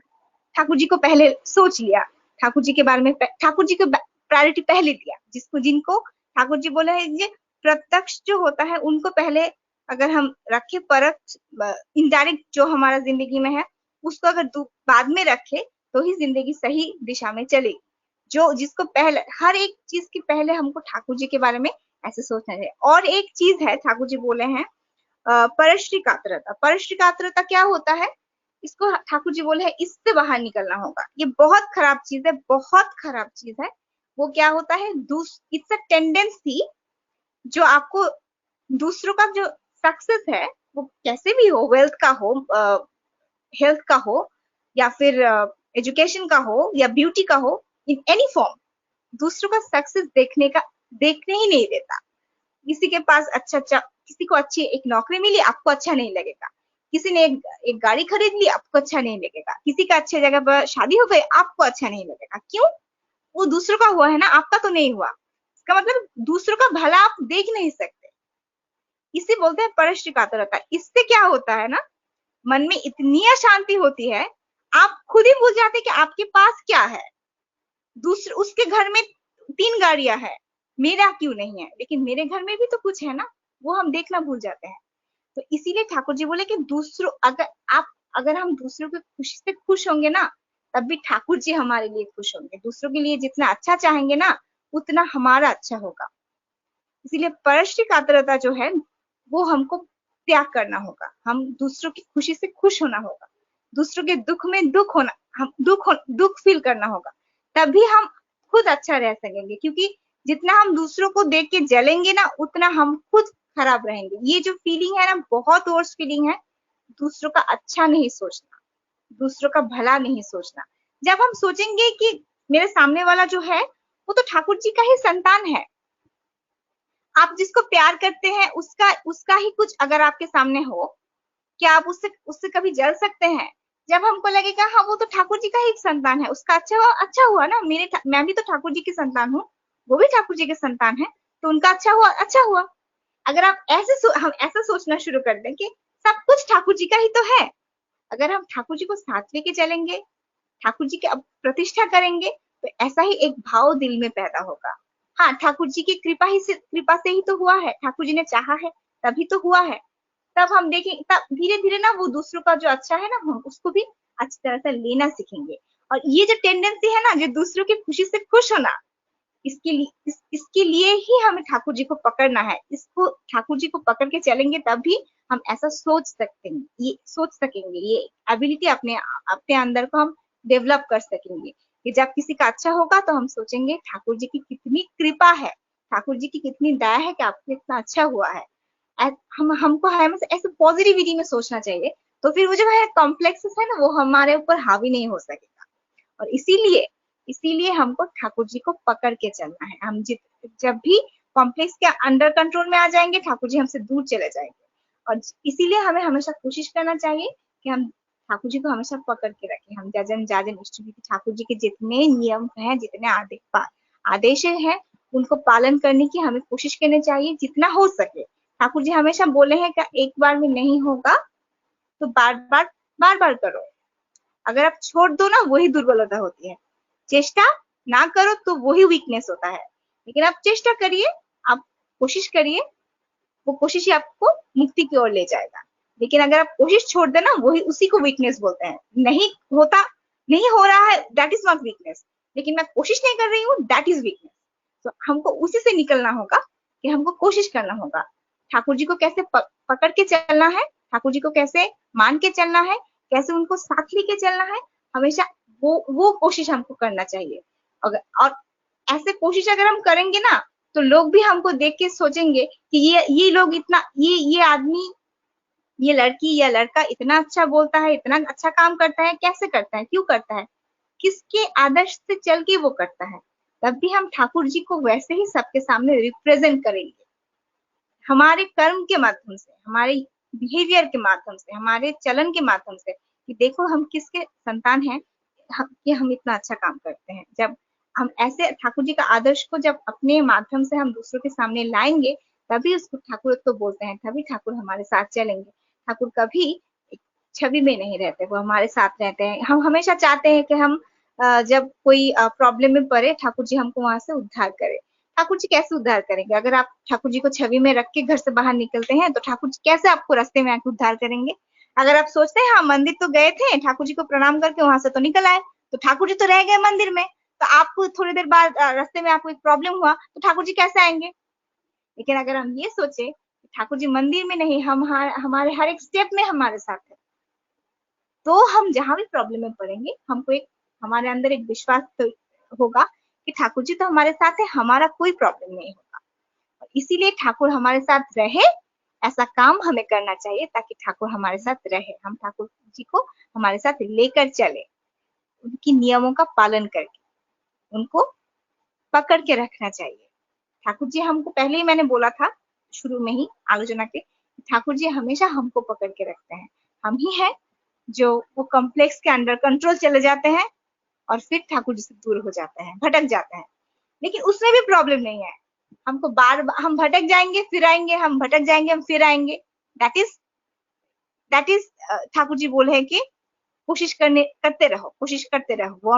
ठाकुर जी को पहले सोच लिया, ठाकुर जी के बारे में, ठाकुर जी को प्रायोरिटी पहले दिया, जिनको ठाकुर जी बोले है ये प्रत्यक्ष जो होता है उनको पहले अगर हम रखे, परक्ष इनडायरेक्ट जो हमारा जिंदगी में है उसको अगर बाद में रखे, तो ही जिंदगी सही दिशा में चलेगी। जिसको पहले, हर एक चीज के पहले हमको ठाकुर जी के बारे में ऐसे सोचना चाहिए। और एक चीज है, ठाकुर जी बोले हैं परश्री कातरता। परश्री कातरता क्या होता है? इसको ठाकुर जी बोले हैं इससे बाहर निकलना होगा। ये बहुत खराब चीज है, बहुत खराब चीज है। वो क्या होता है? इट्स अ टेंडेंसी जो आपको दूसरों का जो सक्सेस है, वो कैसे भी हो, वेल्थ का हो, हेल्थ का हो, या फिर एजुकेशन का हो, या ब्यूटी का हो, इन एनी फॉर्म, दूसरों का सक्सेस देखने ही नहीं देता। किसी के पास किसी को अच्छी एक नौकरी मिली, आपको अच्छा नहीं लगेगा। किसी ने एक गाड़ी खरीद ली, आपको अच्छा नहीं लगेगा। किसी का अच्छे जगह पर शादी हो गई, आपको अच्छा नहीं लगेगा। क्यों? वो दूसरों का हुआ है ना, आपका तो नहीं हुआ। इसका मतलब दूसरों का भला आप देख नहीं सकते। इसे बोलते हैं परश्री कातरता। इससे क्या होता है ना, मन में इतनी अशांति होती है, आप खुद ही भूल जाते कि आपके पास क्या है। उसके घर में 3 गाड़ियां है, मेरा क्यों नहीं है? लेकिन मेरे घर में भी तो कुछ है ना, वो हम देखना भूल जाते हैं। तो इसीलिए ठाकुर जी बोले कि अगर हम दूसरों की खुशी से खुश होंगे ना, तब भी ठाकुर जी हमारे लिए खुश होंगे। दूसरों के लिए जितना अच्छा चाहेंगे ना, उतना हमारा अच्छा होगा। इसीलिए परश्री कातरता जो है वो हमको त्याग करना होगा। हम दूसरों की खुशी से खुश होना होगा, दूसरों के दुख में दुख फील करना होगा, तभी हम खुद अच्छा रह सकेंगे। क्योंकि जितना हम दूसरों को देख के जलेंगे ना, उतना हम खुद खराब रहेंगे। ये जो फीलिंग है ना, बहुत वर्स्ट फीलिंग है। दूसरों का अच्छा नहीं सोचना, दूसरों का भला नहीं सोचना। जब हम सोचेंगे कि मेरे सामने वाला जो है वो तो ठाकुर जी का ही संतान है। आप जिसको प्यार करते हैं उसका ही कुछ अगर आपके सामने हो, क्या आप उससे उससे कभी जल सकते हैं? जब हमको लगेगा हाँ वो तो ठाकुर जी का ही संतान है, उसका अच्छा हुआ ना, मैं भी तो ठाकुर जी की संतान हूँ, वो भी ठाकुर जी के संतान है, तो उनका अच्छा हुआ। अगर आप हम ऐसा सोचना शुरू कर दें कि सब कुछ ठाकुर जी का ही तो है, अगर हम ठाकुर जी को साथ लेके चलेंगे, ठाकुर जी की प्रतिष्ठा करेंगे, तो ऐसा ही एक भाव दिल में पैदा होगा। हाँ, ठाकुर जी की कृपा से ही तो हुआ है, ठाकुर जी ने चाहा है तभी तो हुआ है। तब हम देखें, तब धीरे धीरे ना वो दूसरों का जो अच्छा है ना, हम उसको भी अच्छी तरह से लेना सीखेंगे। और ये जो टेंडेंसी है ना, जो दूसरों की खुशी से खुश होना, इसके लिए ही हमें ठाकुर जी को पकड़ना है। इसको ठाकुर जी को पकड़ के चलेंगे तभी हम ऐसा सोच सकेंगे, ये एबिलिटी अपने अपने अंदर को हम डेवलप कर सकेंगे कि जब किसी का अच्छा होगा तो हम सोचेंगे ठाकुर जी की कितनी कृपा है, ठाकुर जी की कितनी दया है कि आपको इतना अच्छा हुआ है। हमको हमेशा ऐसे पॉजिटिविटी में सोचना चाहिए, तो फिर वो जो है कॉम्प्लेक्सेस है ना, वो हमारे ऊपर हावी नहीं हो सकेगा। और इसीलिए हमको ठाकुर जी को पकड़ के चलना है। हम जब भी कॉम्प्लेक्स के अंडर कंट्रोल में आ जाएंगे, ठाकुर जी हमसे दूर चले जाएंगे। और इसीलिए हमें हमेशा कोशिश करना चाहिए कि हम ठाकुर जी को हमेशा पकड़ के रखें। हम जजन जाजन इष्ट ठाकुर जी के जितने नियम हैं, जितने आदेश हैं, उनको पालन करने की हमें कोशिश करनी चाहिए जितना हो सके। ठाकुर जी हमेशा बोले हैं कि एक बार में नहीं होगा तो बार बार करो। अगर आप छोड़ दो ना, वही दुर्बलता होती है। चेष्टा ना करो तो वही वीकनेस होता है। लेकिन आप चेष्टा करिए, आप कोशिश करिए, वो कोशिश ही आपको मुक्ति की ओर ले जाएगा। लेकिन अगर आप कोशिश छोड़ देना, वही उसी को वीकनेस बोलते हैं। नहीं हो रहा है, दैट इज नॉट वीकनेस। लेकिन मैं कोशिश नहीं कर रही हूँ, दैट इज वीकनेस। तो हमको उसी से निकलना होगा कि हमको कोशिश करना होगा। ठाकुर जी को कैसे पकड़ के चलना है, ठाकुर जी को कैसे मान के चलना है, कैसे उनको साथ लेके चलना है, हमेशा वो कोशिश हमको करना चाहिए। और ऐसे कोशिश अगर हम करेंगे ना, तो लोग भी हमको देख के सोचेंगे कि ये लोग इतना, ये आदमी, ये लड़की या लड़का इतना अच्छा बोलता है, इतना अच्छा काम करता है, कैसे करता है, क्यों करता है, किसके आदर्श से चल के वो करता है। तब भी हम ठाकुर जी को वैसे ही सबके सामने रिप्रेजेंट करेंगे, हमारे कर्म के माध्यम से, हमारे बिहेवियर के माध्यम से, हमारे चलन के माध्यम से, कि देखो हम किसके संतान हैं, कि हम इतना अच्छा काम करते हैं। जब हम ऐसे ठाकुर जी का आदर्श को जब अपने माध्यम से हम दूसरों के सामने लाएंगे, तभी उसको ठाकुरत्व बोलते हैं, तभी ठाकुर हमारे साथ चलेंगे। ठाकुर कभी छवि में नहीं रहते, वो हमारे साथ रहते हैं। हम हमेशा चाहते हैं कि हम जब कोई प्रॉब्लम में पड़े, ठाकुर जी हमको वहां से उद्धार करे। ठाकुर जी कैसे उद्धार करेंगे? अगर आप ठाकुर जी को छवि में रख के घर से बाहर निकलते हैं, तो ठाकुर जी कैसे आपको रास्ते में आके उद्धार करेंगे? अगर आप सोचते हैं हाँ मंदिर तो गए थे, ठाकुर जी को प्रणाम करके वहां से तो निकल आए, तो ठाकुर जी तो रह गए मंदिर में, तो आपको थोड़ी देर बाद रास्ते में आपको एक प्रॉब्लम हुआ, तो ठाकुर जी कैसे आएंगे? लेकिन अगर हम ये सोचे ठाकुर जी मंदिर में नहीं, हम हमारे हर एक स्टेप में हमारे साथ है, तो हम जहां भी प्रॉब्लम में पड़ेंगे, हमको हमारे अंदर एक विश्वास तो होगा कि ठाकुर जी तो हमारे साथ है, हमारा कोई प्रॉब्लम नहीं होगा। इसीलिए ठाकुर हमारे साथ रहे, ऐसा काम हमें करना चाहिए ताकि ठाकुर हमारे साथ रहे, हम ठाकुर जी को हमारे साथ लेकर चले, उनकी नियमों का पालन करके उनको पकड़ के रखना चाहिए। ठाकुर जी हमको, पहले ही मैंने बोला था शुरू में ही आलोचना के, ठाकुर जी हमेशा हमको पकड़ के रखते हैं। हम ही है जो वो कॉम्प्लेक्स के अंडर कंट्रोल चले जाते हैं और फिर ठाकुर जी से दूर हो जाते हैं, भटक जाते हैं। लेकिन उसमें भी प्रॉब्लम नहीं है, हमको हम भटक जाएंगे फिर आएंगे, हम भटक जाएंगे हम फिर आएंगे। दैट इज ठाकुर जी बोले हैं कि कोशिश करते रहो, वो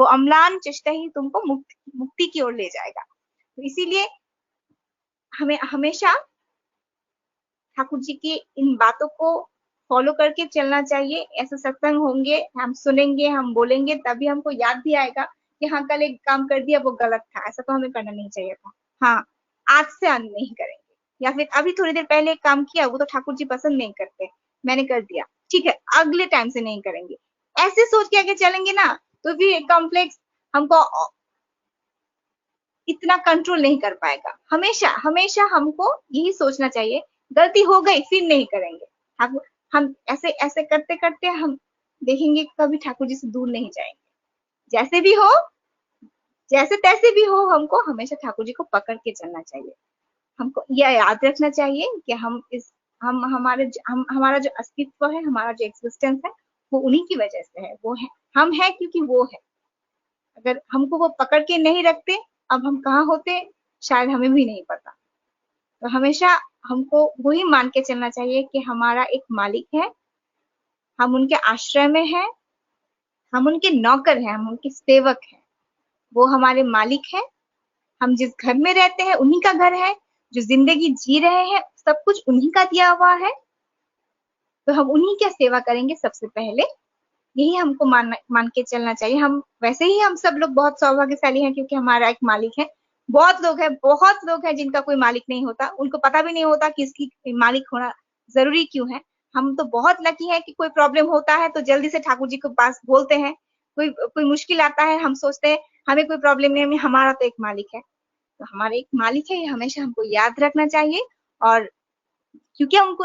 अम्लान चेष्टा ही तुमको मुक्ति की ओर ले जाएगा। तो इसीलिए हमें हमेशा ठाकुर जी की इन बातों को फॉलो करके चलना चाहिए। ऐसे सत्संग होंगे, हम सुनेंगे, हम बोलेंगे, तभी हमको याद भी आएगा कि हाँ कल एक काम कर दिया वो गलत था, ऐसा तो हमें करना नहीं चाहिए था। हाँ, आज से नहीं करेंगे, या फिर अभी थोड़ी देर पहले एक काम किया, वो तो ठाकुर जी पसंद नहीं करते, मैंने कर दिया, ठीक है अगले टाइम से नहीं करेंगे। ऐसे सोच के आगे चलेंगे ना, तो फिर कॉम्प्लेक्स हमको इतना कंट्रोल नहीं कर पाएगा। हमेशा हमको यही सोचना चाहिए, गलती हो गई फिर नहीं करेंगे। हम ऐसे ऐसे करते करते हम देखेंगे कभी ठाकुर जी से दूर नहीं जाएंगे। जैसे भी हो, जैसे तैसे भी हो, हमको हमेशा ठाकुर जी को पकड़ के चलना चाहिए। हमको यह याद रखना चाहिए कि हमारा जो अस्तित्व है, हमारा जो एक्सिस्टेंस है, वो उन्हीं की वजह से है। वो है, हम है क्योंकि वो है। अगर हमको वो पकड़ के नहीं रखते, अब हम कहाँ होते शायद हमें भी नहीं पता। तो हमेशा हमको वही मान के चलना चाहिए कि हमारा एक मालिक है, हम उनके आश्रय में हैं, हम उनके नौकर हैं, हम उनके सेवक हैं। वो हमारे मालिक है। हम जिस घर में रहते हैं उन्हीं का घर है, जो जिंदगी जी रहे हैं सब कुछ उन्हीं का दिया हुआ है। तो हम उन्हीं की सेवा करेंगे सबसे पहले। यही हमको मान के चलना चाहिए। हम वैसे ही हम सब लोग बहुत सौभाग्यशाली हैं क्योंकि हमारा एक मालिक है। बहुत लोग हैं जिनका कोई मालिक नहीं होता, उनको पता भी नहीं होता कि इसकी मालिक होना जरूरी क्यों है। हम तो बहुत लकी हैं कि कोई प्रॉब्लम होता है तो जल्दी से ठाकुर जी के पास बोलते हैं। कोई मुश्किल आता है, हम सोचते हैं हमें कोई प्रॉब्लम नहीं, हमारा तो एक मालिक है। तो हमारा एक मालिक है, ये हमेशा हमको याद रखना चाहिए। और क्योंकि हम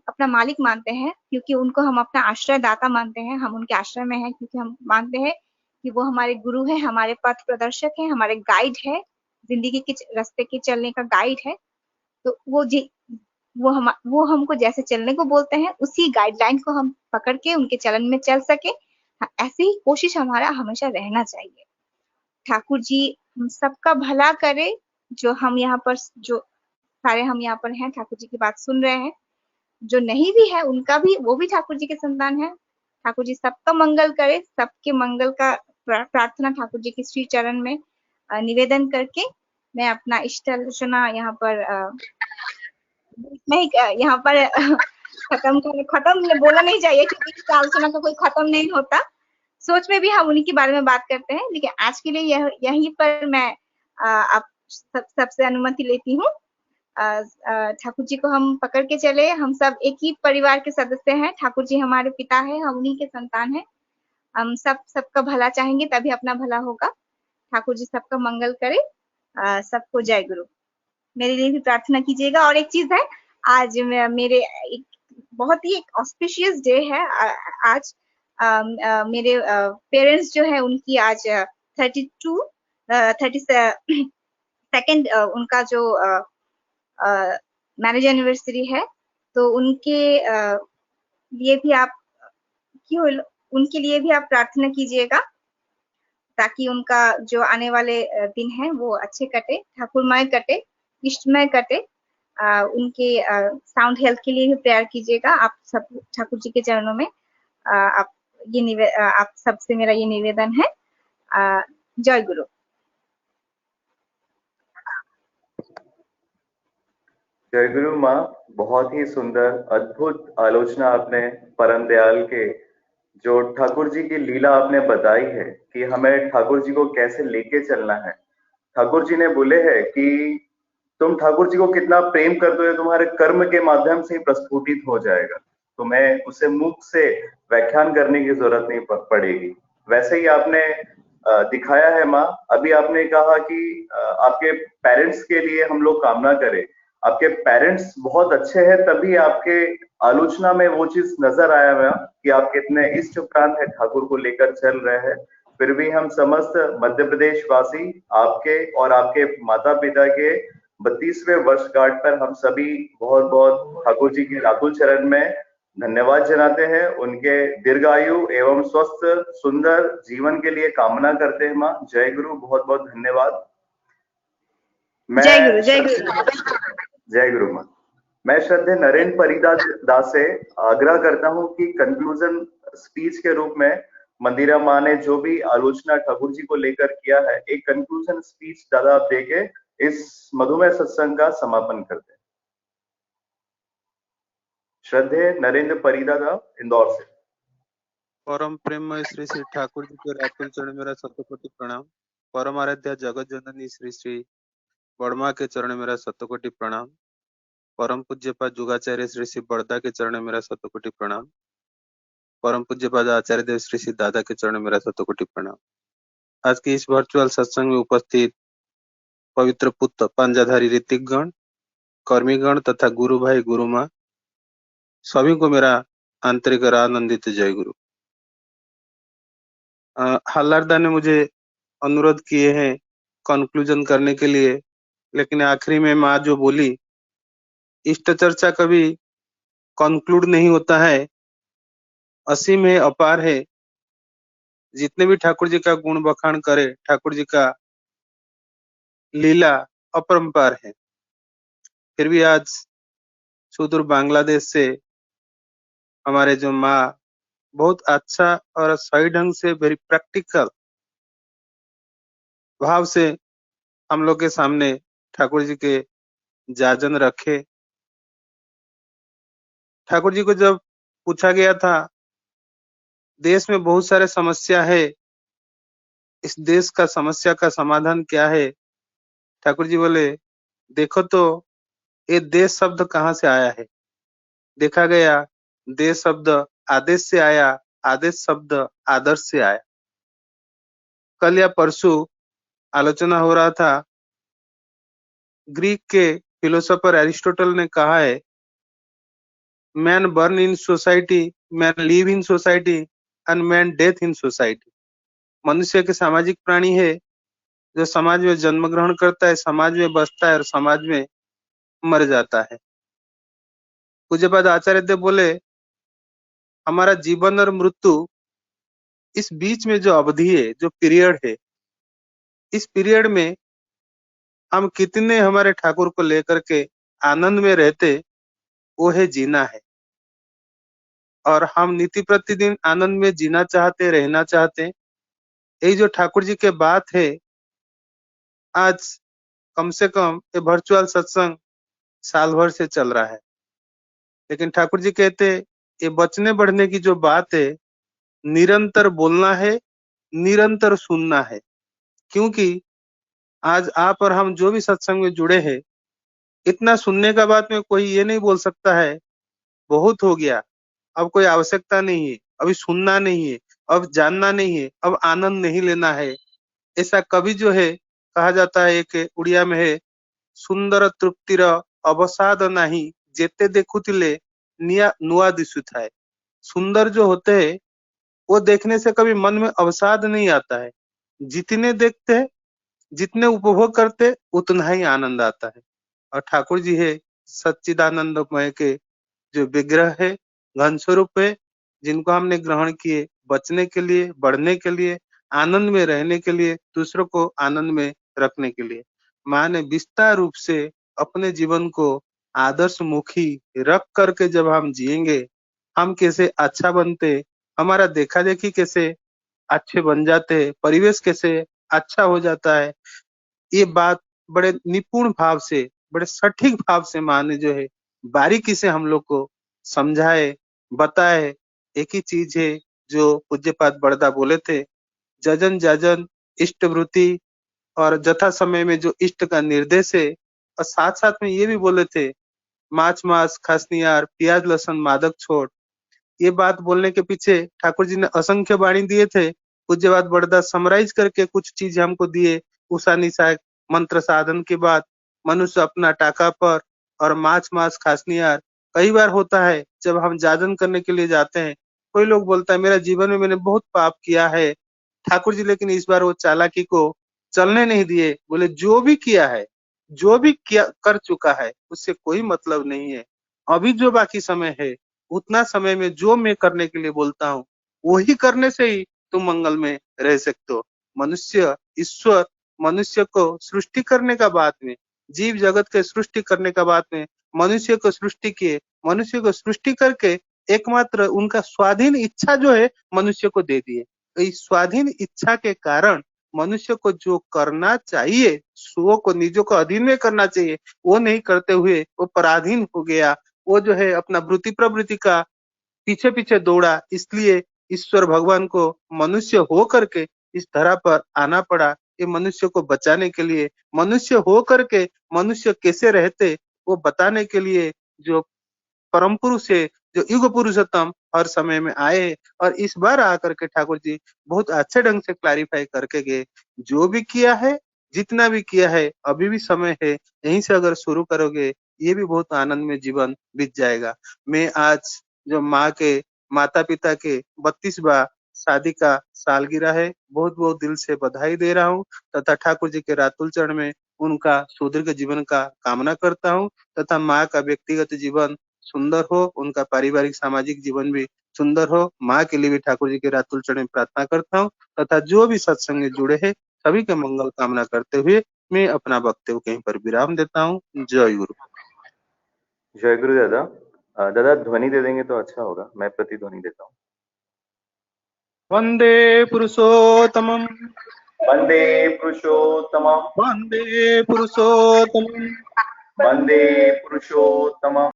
अपना मालिक मानते हैं, क्योंकि उनको हम अपना आश्रय दाता मानते हैं, हम उनके आश्रय में हैं, क्योंकि हम मानते हैं कि वो हमारे गुरु हैं, हमारे पथ प्रदर्शक हैं, हमारे गाइड है, जिंदगी के रास्ते के चलने का गाइड है। तो वो हमको जैसे चलने को बोलते हैं, उसी गाइडलाइन को हम पकड़ के उनके चलन में चल सके। ऐसे ही कोशिश हमारा हमेशा रहना चाहिए। ठाकुर जी हम सबका भला करे। जो सारे हम यहाँ पर हैं, ठाकुर जी की बात सुन रहे हैं। जो नहीं भी है उनका भी, वो भी ठाकुर जी के संतान है। ठाकुर जी सबका मंगल करे। सबके मंगल का प्रार्थना ठाकुर जी के श्री चरण में निवेदन करके मैं अपना इष्ट आलोचना यहाँ पर यहाँ पर खत्म बोला नहीं चाहिए क्योंकि इष्ट आलोचना का कोई खत्म नहीं होता। सोच में भी हम उन्हीं के बारे में बात करते हैं, लेकिन आज के लिए यहीं पर मैं आप सबसे अनुमति लेती हूँ। ठाकुर जी को हम पकड़ के चले। हम सब एक ही परिवार के सदस्य हैं। ठाकुर जी हमारे पिता हैं, हम उन्हीं के संतान हैं। हम सबका भला चाहेंगे तभी अपना भला होगा। ठाकुर जी सबका मंगल करे। सबको जय गुरु। मेरे लिए भी प्रार्थना कीजिएगा। और एक चीज है, आज मेरे एक बहुत ही एक ऑस्पिशियस डे है। आज मेरे पेरेंट्स जो है उनकी आज 32nd उनका जो मैरिज एनिवर्सरी है। तो उनके लिए भी आप प्रार्थना कीजिएगा ताकि उनका जो आने वाले दिन है वो अच्छे कटे, ठाकुरमय कटे, इष्टमय कटे। उनके साउंड हेल्थ के लिए भी प्रेयर कीजिएगा। आप सब ठाकुर जी के चरणों में आप सबसे मेरा ये निवेदन है। जय गुरु। जय गुरु माँ। बहुत ही सुंदर अद्भुत आलोचना आपने परम दयाल के, जो ठाकुर जी की लीला आपने बताई है कि हमें ठाकुर जी को कैसे लेके चलना है। ठाकुर जी ने बोले हैं कि तुम ठाकुर जी को कितना प्रेम करते हो तुम्हारे कर्म के माध्यम से प्रस्फुटित हो जाएगा। तुम्हें उसे मुख से व्याख्यान करने की जरूरत नहीं पड़ेगी। वैसे ही आपने दिखाया है माँ। अभी आपने कहा कि आपके पेरेंट्स के लिए हम लोग कामना करें। आपके पेरेंट्स बहुत अच्छे हैं, तभी आपके आलोचना में वो चीज नजर आया हुआ कि आप कितने इष्ट प्रांत है ठाकुर को लेकर चल रहे हैं। फिर भी हम समस्त मध्य प्रदेश वासी आपके और आपके माता पिता के 32वें वर्षगांठ पर हम सभी बहुत बहुत ठाकुर जी के रातुल चरण में धन्यवाद जनाते हैं। उनके दीर्घायु एवं स्वस्थ सुंदर जीवन के लिए कामना करते हैं माँ। जय गुरु। बहुत बहुत धन्यवाद। जय गुरु। जय गुरु। जय गुरु माँ। मैं श्रद्धेय नरेंद्र परिदा से आग्रह करता हूँ कि कंक्लूजन स्पीच के रूप में मंदिरा माँ ने जो भी आलोचना ठाकुर जी को लेकर किया है, एक कंक्लूजन स्पीच दादा आप देके इस मधुमेह सत्संग का समापन करते हैं। श्रद्धेय नरेंद्र परिदा इंदौर से। परम प्रेममय श्री श्री ठाकुर जी के रातुल चरण मेरा शतकोटि प्रणाम। परम आराध्या जगत जननी श्री श्री वर्मा के चरण मेरा शतकोटि प्रणाम। परम पूज्यपाद जुगाचार्य श्री श्री बड़दा के चरण मेरा शतकोटि प्रणाम। परम पूज्यपाद आचार्य देव श्री श्री दादा के चरण मेरा शतकोटि प्रणाम। आज के इस वर्चुअल सत्संग में उपस्थित पवित्र पुत्र पांजाधारी ऋतिकगण, कर्मीगण तथा गुरु भाई गुरु माँ, सभी को मेरा आंतरिक और आनंदित जय गुरु। हल्लारदा ने मुझे अनुरोध किए हैं कंक्लूजन करने के लिए, लेकिन आखिरी में माँ जो बोली, इष्ट चर्चा कभी कंक्लूड नहीं होता है, असीम है, अपार है। जितने भी ठाकुर जी का गुण बखान करे, ठाकुर जी का लीला अपरंपार है। फिर भी आज सुदूर बांग्लादेश से हमारे जो माँ बहुत अच्छा और सही ढंग से वेरी प्रैक्टिकल भाव से हम लोग के सामने ठाकुर जी के जाजन रखे। ठाकुर जी को जब पूछा गया था, देश में बहुत सारे समस्या है, इस देश का समस्या का समाधान क्या है? ठाकुर जी बोले, देखो तो ये देश शब्द कहाँ से आया है। देखा गया देश शब्द आदेश से आया, आदेश शब्द आदर्श से आया। कल या परसों आलोचना हो रहा था, ग्रीक के फिलोसोफर एरिस्टोटल ने कहा है, man burn in society, man live in society and man death in society. मनुष्य के सामाजिक प्राणी है, जो समाज में जन्म ग्रहण करता है, समाज में बसता है और समाज में मर जाता है। पूज्यपाद आचार्य देव बोले, हमारा जीवन और मृत्यु, इस बीच में जो अवधि है, जो पीरियड है, इस पीरियड में हम कितने हमारे ठाकुर को लेकर के आनंद में रहते, वो है जीना है। और हम नीति प्रतिदिन आनंद में जीना चाहते, रहना चाहते। यही जो ठाकुर जी के बात है, आज कम से कम ये वर्चुअल सत्संग साल भर से चल रहा है, लेकिन ठाकुर जी कहते, ये बचने बढ़ने की जो बात है, निरंतर बोलना है, निरंतर सुनना है। क्योंकि आज आप और हम जो भी सत्संग में जुड़े हैं, इतना सुनने का बाद में कोई ये नहीं बोल सकता है बहुत हो गया, अब कोई आवश्यकता नहीं है, अभी सुनना नहीं है, अब जानना नहीं है, अब आनंद नहीं लेना है। ऐसा कभी जो है कहा जाता है, एक उड़िया में है, सुंदर तृप्तिर अवसाद नहीं, जेते देखुतिले निया नुआ दिसुथाय। सुंदर जो होते हैं, वो देखने से कभी मन में अवसाद नहीं आता है। जितने देखते हैं, जितने उपभोग करते, उतना ही आनंद आता है। और ठाकुर जी है सच्चिदानंदमय के जो विग्रह है, घन स्वरूप है, जिनको हमने ग्रहण किए बचने के लिए, बढ़ने के लिए, आनंद में रहने के लिए, दूसरों को आनंद में रखने के लिए। माँ ने विस्तार रूप से अपने जीवन को आदर्श मुखी रख करके जब हम जिएंगे, हम कैसे अच्छा बनते, हमारा देखा देखी कैसे अच्छे बन जाते हैं, परिवेश कैसे अच्छा हो जाता है, ये बात बड़े निपुण भाव से, बड़े सटीक भाव से माँ ने जो है बारीकी से हम लोग को समझाए, बताए। एक ही चीज है जो पूज्यपाद बड़दा बोले थे, जजन जाजन इष्ट वृत्ति, और जथा समय में जो इष्ट का निर्देश है। और साथ साथ में ये भी बोले थे, माछ मांस खासनियार प्याज लहसुन मादक छोड़। ये बात बोलने के पीछे ठाकुर जी ने असंख्य वाणी दिए थे। पूज्यपाद बड़दा समराइज करके कुछ चीज हमको दिए। उषा निशा मंत्र साधन के बाद मनुष्य अपना टाका पर और माछ मांस खासनियार। कई बार होता है जब हम जाजन करने के लिए जाते हैं, कोई लोग बोलता है मेरा जीवन में मैंने बहुत पाप किया है ठाकुर जी, लेकिन इस बार वो चालाकी को चलने नहीं दिए। बोले जो भी किया है, जो भी किया कर चुका है, उससे कोई मतलब नहीं है। अभी जो बाकी समय है, उतना समय में जो मैं करने के लिए बोलता हूँ, वही करने से ही तुम मंगल में रह सकते हो। मनुष्य, ईश्वर मनुष्य को सृष्टि करने का बाद में, जीव जगत के सृष्टि करने का बाद में मनुष्य को सृष्टि किए, मनुष्य को सृष्टि करके एकमात्र उनका स्वाधीन इच्छा जो है मनुष्य को दे दिए। इस स्वाधीन इच्छा के कारण मनुष्य को जो करना चाहिए, सुओं को निजों को अधीन में करना चाहिए, वो नहीं करते हुए वो पराधीन हो गया। वो जो है अपना वृत्ति प्रवृत्ति का पीछे पीछे दौड़ा। इसलिए ईश्वर भगवान को मनुष्य हो करके इस धरा पर आना पड़ा, ये मनुष्य को बचाने के लिए। मनुष्य हो करके मनुष्य कैसे रहते, वो बताने के लिए जो परम पुरुष है, जो युग पुरुषोत्तम हर समय में आए। और इस बार आकर के ठाकुर जी बहुत अच्छे ढंग से क्लैरिफाई करके गए, जो भी किया है, जितना भी किया है, अभी भी समय है, यहीं से अगर शुरू करोगे, ये भी बहुत आनंद में जीवन बीत जाएगा। मैं आज जो माँ के माता पिता के 32वां शादी का सालगिरह है। बहुत बहुत दिल से बधाई दे रहा हूँ तथा ठाकुर जी के रातुल चरण में उनका सुदीर्घ जीवन का कामना करता हूँ तथा माँ का व्यक्तिगत जीवन सुंदर हो, उनका पारिवारिक सामाजिक जीवन भी सुंदर हो। माँ के लिए भी ठाकुर जी के रातुल चरण में प्रार्थना करता हूँ तथा जो भी सत्संग में जुड़े हैं सभी के मंगल कामना करते हुए मैं अपना वक्तव्य कहीं पर विराम देता हूँ। जय गुरु। जय गुरु दादा। दादा ध्वनि दे देंगे तो अच्छा होगा, मैं प्रतिध्वनि देता हूँ। वंदे पुरुषोत्तमम वंदे पुरुषोत्तमम् वंदे पुरुषोत्तमम वंदे पुरुषोत्तमम्